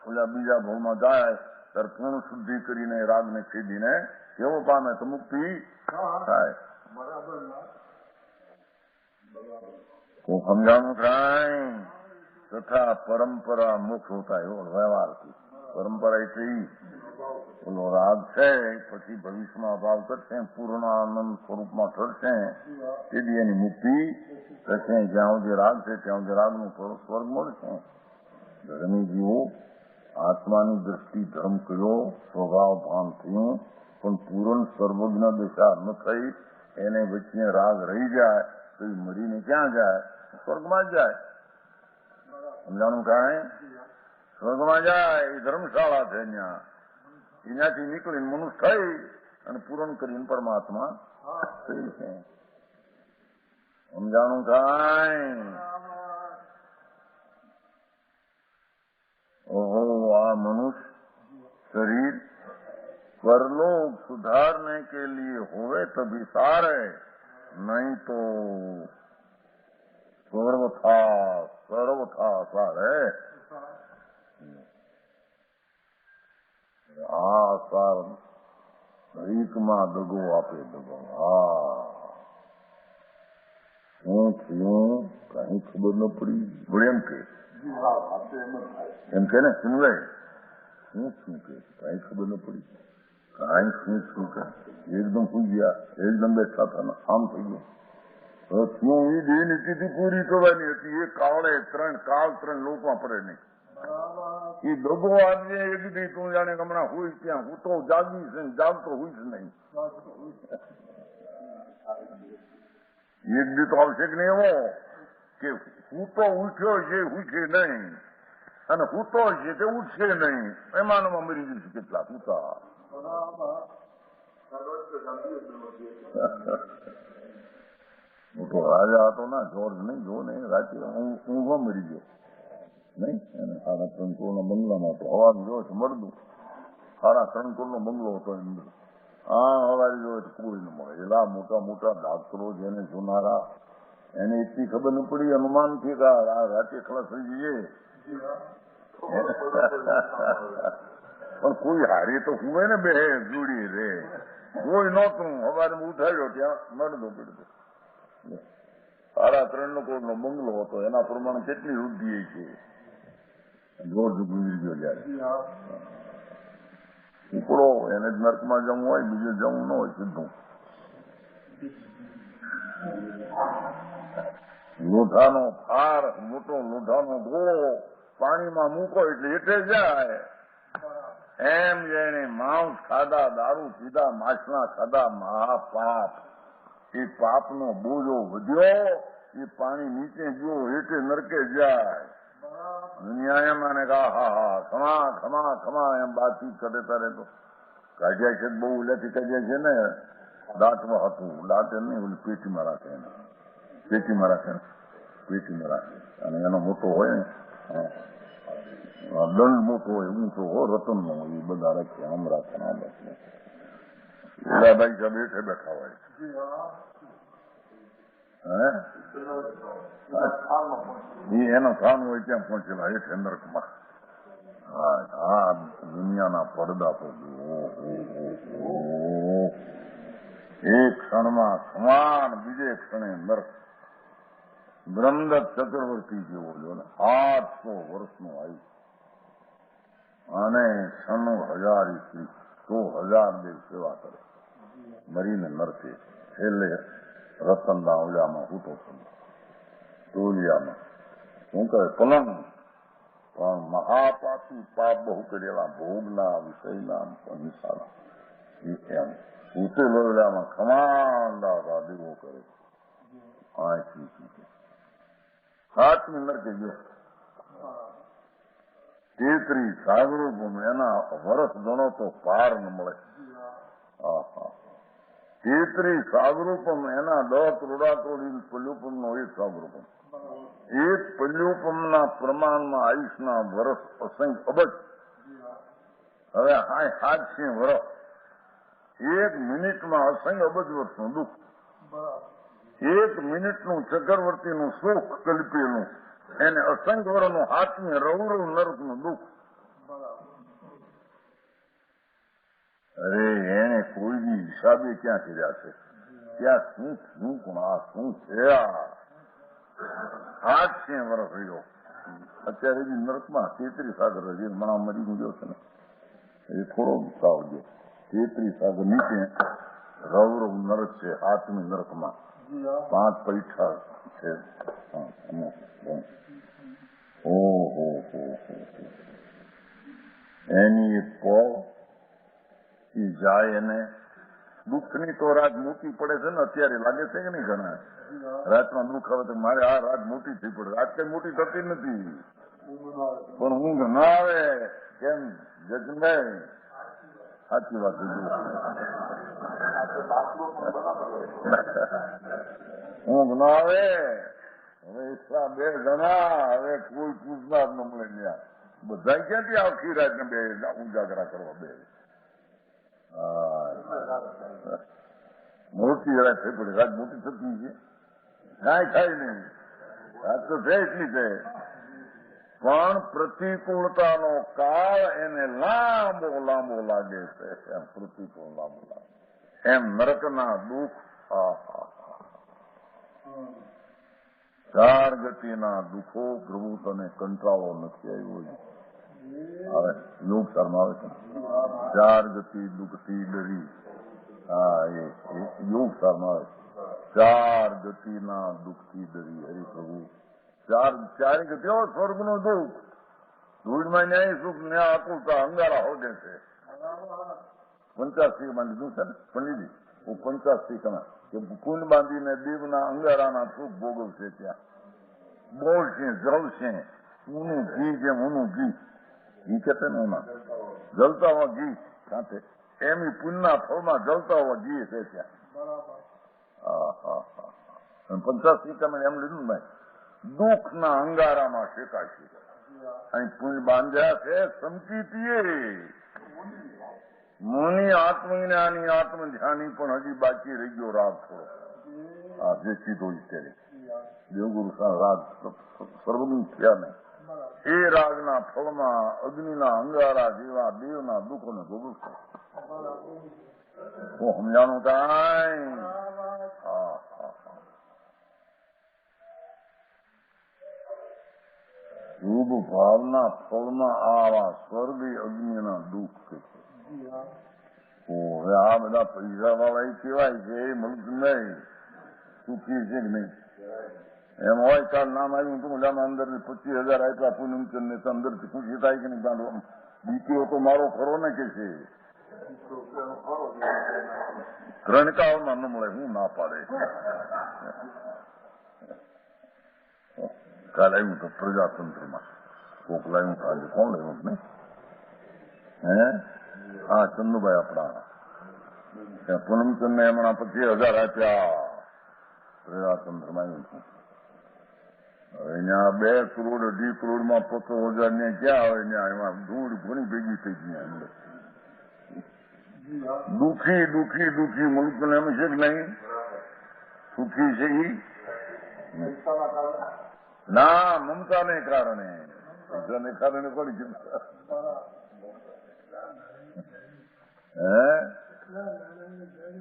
Speaker 1: ઓલા બીજા ભાવમાં જાય ત્યારે પૂર્ણ શુદ્ધિ કરીને રાગને છેદીને કેવો પામે તો મુક્તિ થાય. તો સમજાણું કાંઈ. તથા પરંપરા મુખ હોતા એવો વ્યવહારથી પરંપરા એટલે ઓલો રાગ છે પછી ભવિષ્યમાં અભાવ કરશે, પૂર્ણ આનંદ સ્વરૂપમાં ઠરશે, તેથી એની મુક્તિ થશે. જ્યાં સુધી રાગ છે ત્યાં સુધી રાગનું સ્વર્ગ મળશે. ધર્મીજીઓ આત્માની દ્રષ્ટિ ધર્મ કયો સ્વભાવ ભાન થયું પણ પૂર્ણ સર્વજ્ઞ દશા ન થઈ, એને વચ્ચે રાગ રહી જાય તો એ મરીને ક્યાં જાય? સ્વર્ગમાં જાય. સમજાણું કાંઈ? સ્વર્ગમાં જાય. એ ધર્મશાળા છે ત્યાં, એનાથી નીકળીને મનુષ્ય થઈ અને પૂરણ કરીને પરમાત્મા થઈ છે. સમજાણું કાંઈ? ओहो आ मनुष्य शरीर परलोक सुधारने के लिए होवे तभी सारे, नहीं तो सर्वथा सारे. આ સાર શરીરમાં દગો આપે દગો. હા શું થયું કઈ ખબર ન પડી બોલે એમ કે ને સુનવાય શું કે કઈ ખબર ન પડી કાંઈ શું કે એકદમ સુઈ ગયા, એકદમ બેઠા હતા આમ થઈ ગયું. શું એ બે નીતિથી પૂરી કરવાની હતી એ કાળ 3 લોકમાં પડે નહીં. એ દગો આજે એક દી તું જાણે હમણાં હોય ત્યાં હું તો જાગી છે જાગતો હોઈશ નહીં. એક દી તો આવશે કે નહીં એવો કે હું તો ઉઠ્યો છે ઉઠે નહીં અને હું તો છે તે ઉઠશે નહીં. એમાનમાં મરી જશે કેટલાક ઉતા. મોટો રાજા હતો ના જોર્જ નહીં જો ને રાતે ઊંઘવા મરી ગયો નહીં. અને 3.5 કરોડનો બંગલામાં હતો. હવા જો છે મળતું 3.5 કરોડનો બંગલો હતો અંદર. હા હવારી જો કોઈ ન મળે. એલા મોટા મોટા ડાક્ટરો જેને જોનારા એને એટલી ખબર ન પડી અનુમાનથી કે આ રાતે ખલાસ થઈ જઈએ. પણ કોઈ હારે તો હુએ ને બે જોડી રે કોઈ નહોતું. હવારે ઉઠાડ્યો ત્યાં મળતો પીડતો 3.5 કરોડનો બંગલો હતો. એના પ્રમાણે કેટલી વૃદ્ધિ છે. જોર્જ ગુજરી ગયો જયારે ઉપડો એને જ નર્કમાં જવું હોય બીજે જવું ન હોય સીધું. લોઢાનો ફાર મોટો લોઢાનો ગોળો પાણીમાં મૂકો એટલે એટલે જાય. એમ જઈને માંસ ખાધા, દારૂ પીધા, માછલા ખાધા, મહાપાપ. એ પાપનો બોજો વધ્યો, એ પાણી નીચે ગયો એટલે નરકે જાય. દુનિયા એમ આને કહા હા હા ખમા ખમા ખમા એમ બાતચીત કરે તારે તો કાઢ્યા છે બહુ ઉલેથી કાઢ્યા છે ને દાંતમાં હતું દાંત એમ નહીં ઓલી પેટીમાં રાખે એને પેટીમાં રાખે પેટીમાં રાખે અને એનો મોટો હોય ને દંડ મોટો હોય ઊંચો હો રતનનો એ બધા રાખે આમ રાખે આમ રાખે ઉલાભાઈ સાહેબ બેઠે બેઠા હોય એનો સ્થાન હોય ત્યાં પહોંચેલા હેઠે નરકમાં હા દુનિયાના પડદા પર એક ક્ષણમાં સમાન બીજે ક્ષણે નરક બ્રહ્મદત્ત ચક્રવર્તી જેવો જો ને 800 વર્ષનું આયુષ્ય અને 96,000 સ્ત્રી 100,000 દેવ સેવા કરે મરીને નરકે છેલ્લે રતનના ઓલિયામાં હૂતો ટોલિયામાં શું કહે પલંગ પણ મહાપાપી પાપ બહુ કરેલા ભોગના વિષયના હિંસાના એમ ઉતેલો ઓલિયામાં ખમાનદાર દેવો કરે સાતમી નરકે ગયો 33 સાગરો એના વરસ ગણો તો પાર ન મળે 33 સાગરૂપમ એના 10 કરોડાકરોડી પલ્યુપમનો એક સાગરૂપમ એક પલ્યુપમના પ્રમાણમાં આયુષના વર્ષ અસંખ્ય અબજ હવે 700 વર્ષ એક મિનિટમાં અસંખ્ય અબજ વર્ષનું દુઃખ એક મિનિટનું ચક્રવર્તીનું સુખ કલ્પેલું એને અસંખ્ય વર્ષનું હાથમી રૌરવ નરકનું દુઃખ અરે એને કોઈ બી હિસાબે ક્યાં કર્યા છે ત્યાં શું પણ આ શું છે 800 વર્ષ રહ્યો અત્યારે બી નરકમાં 33 સાગર હજી મણા મરી ગયો છે ને એ થોડો વિસ્તાર ગયો 33 સાગર નીચે રૌરવ નરક છે 8મી નરકમાં 5 પૈઠા છે ઓહો એની એક પોળ એ જાય એને દુઃખની તો રાત મોટી પડે છે ને અત્યારે લાગે છે કે નહીં ઘણા રાતમાં દુઃખ આવે તો મારે આ રાત મોટી થઈ પડે રાત કઈ મોટી થતી નથી પણ ઊંઘ ના આવે કેમ જજનભાઈ સાચી વાત ઊંઘ ના આવે હવે એટલા 2 જણા હવે કોઈ પૂછનાર ન મળે ત્યાં બધા ક્યાંથી આખી રાત ને 2 ઉજાગરા કરવા 2 મોટી રાત થઈ પડે રાત મોટી થતી છે કાંઈ થાય નહીં રાત તો છે એટલી છે પણ પ્રતિકૂળતાનો કાળ એને લાંબો લાંબો લાગે છે એમ પ્રતિકૂળ લાંબો લાગે એમ નરકના દુઃખ 4 ગતિના દુઃખો પ્રભુ તને કંટાળો નથી આવ્યો હવે યોગ શર્મા આવે છે 4 ગતિ દુઃખથી ડરી હા એ યોગ શર્મા આવે 4 ગતિના દુઃખથી ડરી હરિ પ્રભુ 4 ગતિઓ સ્વર્ગનું દુઃખ ધૂળમાં ન્યાય સુખ ન્યાય આકુલતા અંગારા હોગે છે 85 માં લીધું છે ને પંડિતજી હું 85 કે કુંડ બાંધીને દેવના અંગારાના સુખ ભોગવશે ત્યાં બોલશે જળશે ઊનું ઘી જેમ ઊનું ઘી ઘી કહેતે ને એમાં જલતા હોવા ઘી સાથે એમ પુણ્યના ફળમાં જલતા હોવા ઘી છે ત્યાં 85 એમ લીધું ને ભાઈ દુઃખના અંગારામાં શેકાશે અહીં પુણ્ય બાંધ્યા છે સમકીતીએ મુનિ આત્મજ્ઞાની આત્મધ્યાની પણ હજી બાકી રહી ગયો રાગ થોડો આ જે કીધો ત્યારે દેવગુરુ રાગ સર્વનું થયા નહીં એ રાગના ફળમાં અગ્નિના અંગારા જેવા દેવના દુઃખોને ભોગવશે હું સમજાણું કાંઈ શુભ ભાવના ફળમાં આવા સ્વર્ગી અગ્નિના દુઃખ છે હવે આ બધા પૈસા વાળા કેવાય છે એ મળતું નહીં સુખી છે કે નહીં એમ હોય કાલ નામ આવ્યું તો મજામાં અંદર 25,000 આપ્યા પૂનમચંદ ને અંદરથી ખુશી થાય કે નહીં બીજો તો મારો ખરો ને કે છે 3 કાળમાં ન મળે હું ના પાડે કાલ આવ્યું તો પ્રજાતંત્રમાં કોક લાવ્યું તો આજે કોણ લાવ્યું ને હે હા ચંદુભાઈ આપણા પૂનમચંદ ને હમણાં 25,000 આપ્યા પ્રજાતંત્રમાં આવ્યું છું. હવે અહીંયા 2 કરોડ 2.5 કરોડમાં 50,000 ને ક્યાં આવે ત્યાં એમાં ધૂળ ઘણી ભેગી થઈ ગઈ અંદર. દુઃખી દુઃખી દુઃખી મુલ્કને એમ છે કે નહીં સુખી છે ના મમતાને કારણે પૈસાને કારણે કોની ચિંતા હે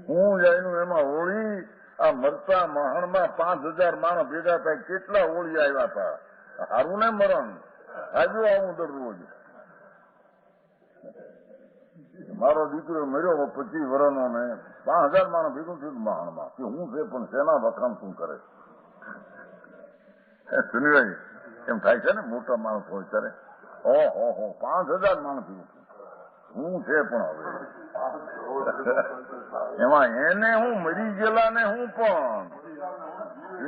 Speaker 1: હું જાયનું એમાં હોળી આ મરતા મહણમાં 5,000 માણસ ભેગા થાય કેટલા હોળી આવ્યા હતા સારું ને મરણ આજુ આવું દરરોજ મારો દીકરો મર્યો 25 વર્ષનો ને 5,000 માણસ ભેગું થયું મહાણમાં કે હું છે પણ સેના વખાણ શું કરે સુનિભાઈ એમ થાય છે ને મોટા માણસ હોય ત્યારે ઓહો 5,000 માણસ ભેગું હું છે પણ હવે એમાં એને હું મરી ગયેલા ને હું પણ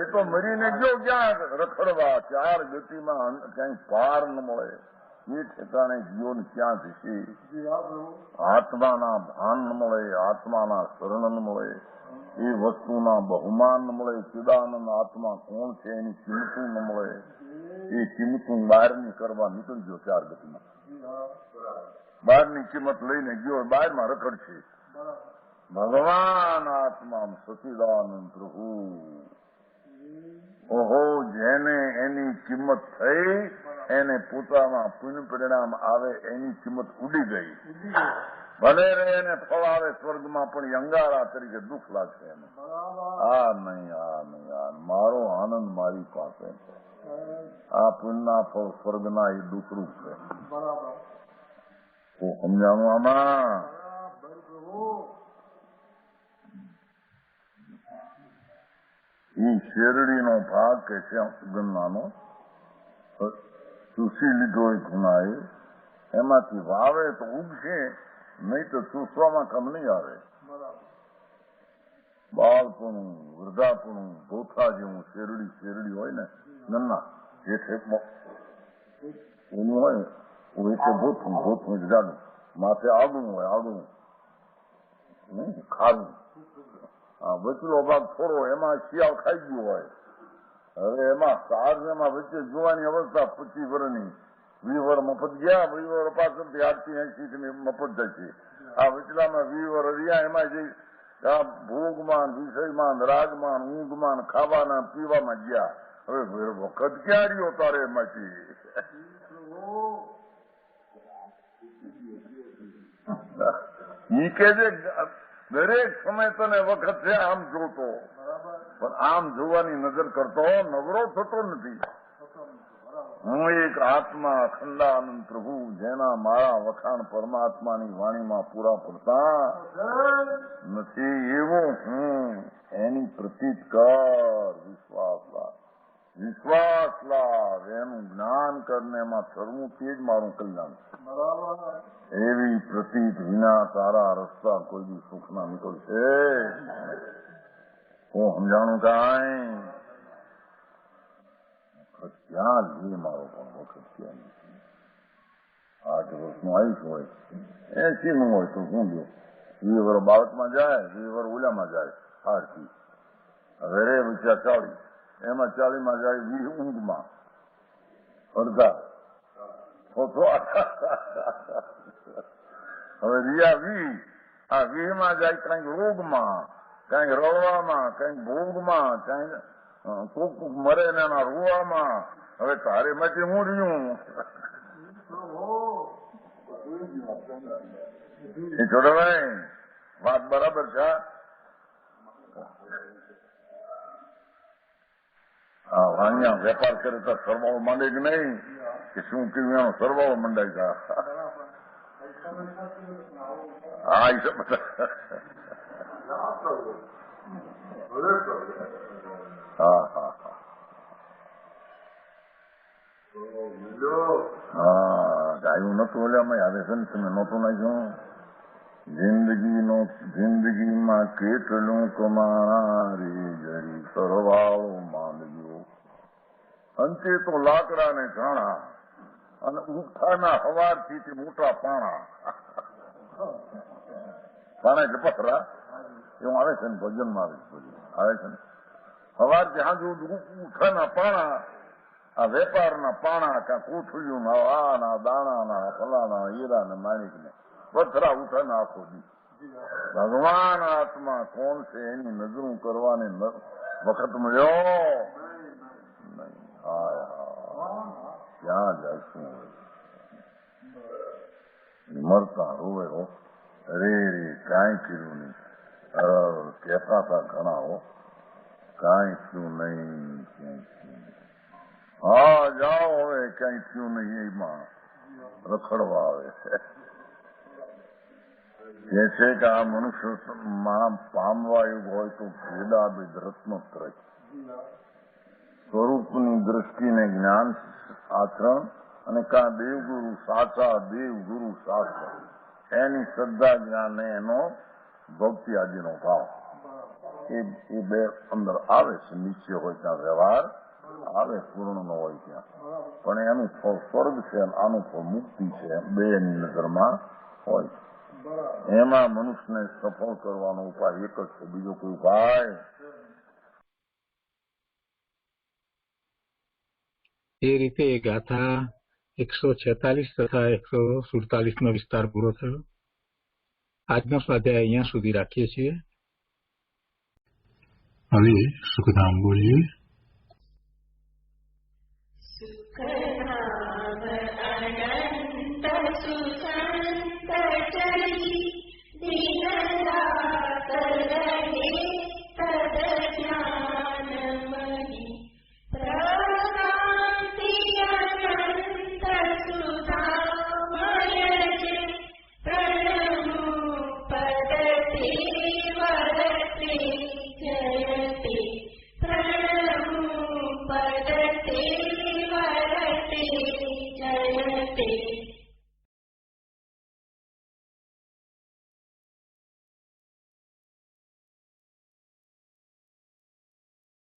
Speaker 1: એ તો મરીને ગયો ક્યાં રખડવા 4 ગતિમાં ક્યાંય પાર ન મળે એ ઠેકાણે જીવન ક્યાં જશે આત્માના ભાન ન મળે આત્માના શરણ ન મળે એ વસ્તુના બહુમાન ન મળે ચિદાનંદ આત્મા કોણ છે એની કિંમતું ન મળે એ કિંમતું બહારની કરવા નીકળી ગયો 4 ગતિમાં બહારની કિંમત લઈને ગયો બહારમાં રખડશે ભગવાન આત્મા સચિદાનંદ પ્રભુ ઓહો જેને એની કિંમત થઈ એને પોતામાં પુણ્ય પરિણામ આવે એની કિંમત ઉડી ગઈ ભલે રે એને ફળ આવે સ્વર્ગમાં પણ અંગારા તરીકે દુઃખ લાગશે એને આ નહીં મારો આનંદ મારી પાસે આ પુણ્યના ફળ સ્વર્ગના એ દુઃખરૂપ છે તો સમજાણું આમાં એ શેરડીનો ભાગ કે છે ગન્નાનો ચૂસી લીધો હોય ખૂણાએ એમાંથી વાવે તો ઉગશે નહીં તો ચૂસવામાં કમ નહીં આવે બાળપણું વૃદ્ધાપણું ભોથા જેવું શેરડી હોય ને ગન્ના જેઠે એનું હોય એટલે ભોથું જાડું માથે આડું હોય આડું ખારું વચલો ભાગ થોડો એમાં શિયાળ ખાઈ ગયો હોય હવે એમાં સાર એમાં વચ્ચે જોવાની અવસ્થા 25 વર્ષની 20 વર્ષ મફત ગયા 20 વર્ષ પાછળથી 880 મફત જાય છે આ વચલામાં 20 વર્ષ રહ્યા એમાં જે આ ભોગમાન વિષયમાન રાજમાન ઊંઘમાન ખાવાના પીવામાં ગયા હવે વખત ક્યાં રહ્યો તારે એમાંથી ઈ કે જે દરેક સમય તને વખત છે આમ જોતો પણ આમ જોવાની નજર કરતો નવરો થતો નથી હું એક આત્મા અખંડાનંદ પ્રભુ જેના મારા વખાણ પરમાત્માની વાણીમાં પૂરા પડતા નથી એવો હું એની પ્રતીત કર વિશ્વાસ લાવ એનું જ્ઞાન કરને એમાં સર્વું તે જ મારું કલ્યાણ એવી પ્રતીત વિના તારા રસ્તા કોઈ બી સુખના નીકળશે હું સમજાણું કાંઈ ક્યાં લઈએ મારો પણ વખત ક્યાં નથી 8 વર્ષનું આયુષ હોય 80 નું હોય તો શું લો 20 વર્ષ બાળકમાં જાય 20 વર્ષ ઓલામાં જાય 8 હવે રે રૂપિયા 40 એમાં 40 માં જાય 20 ઊંઘમાં અડધા હવે રિયા 20 આ 20 માં જાય કંઈક રોગમાં કંઈક રડવામાં કંઈક ભોગમાં કંઈક કોક મરે ને એના રોવામાં હવે તારે માંથી હું રહ્યું એ છોડવાય વાત બરાબર છે હા વાણિયા વેપાર કરે તો સરવાળો માંડે કે નહીં કે શું કેવું એનો સરવાળો મંડાય છે હા એ હા હા હા ગાયું નતું ઓલામાં આવે છે ને તમે નહોતું નાખ્યું જિંદગીમાં કેટલું કમાણા રે જરી સરવાળો માંડજો અંતે તો લાકડા ને ઘાણા અને ઉઠાના હવારથી તે મોટા પાણા પાણા એટલે પથરા એવું આવે છે ને ભજનમાં આવે છે ને હવારથી હાજુ ઉઠાના પાણા આ વેપારના પાણા કાં કોથળીયું ના દાણાના ફલાણા હીરા માણિક ને પથરા ઉઠાના આખો દી ભગવાન આત્મા કોણ છે એની નજરું કરવાની વખત મળ્યો નહીં. ક્યાં જશું મરતા રોવે હો રે કાંઈ કર્યું નહીં કહેતા હતા ઘણા હો કાંઈ થયું નહીં. હા જાઓ હવે કઈ થયું નહીં એમાં રખડવા આવે છે કે આ મનુષ્યમાં પામવા એવું હોય તો ભેદાભેદ રત્નોત્રય સ્વરૂપની દ્રષ્ટિને જ્ઞાન આચરણ અને કા દેવગુરુ સાચા દેવગુરુ શાસ્ત્ર એની શ્રદ્ધા જ્ઞાન એનો ભક્તિ આદિનો ભાવ એ બે અંદર આવે છે. નીચે હોય ત્યાં વ્યવહાર આવે પૂર્ણ નો હોય ત્યાં પણ એનું ફળ સ્વર્ગ છે અને આનું ફળ મુક્તિ છે બે એની નજરમાં હોય. એમાં મનુષ્યને સફળ કરવાનો ઉપાય એક જ છે, બીજો કોઈ ઉપાય.
Speaker 2: એ રીતે એ ગાથા 146 તથા 147 નો વિસ્તાર પૂરો થયો. આજનો સ્વાધ્યાય અહીંયા સુધી રાખીએ છીએ. હવે સુખધામ બોલીએ.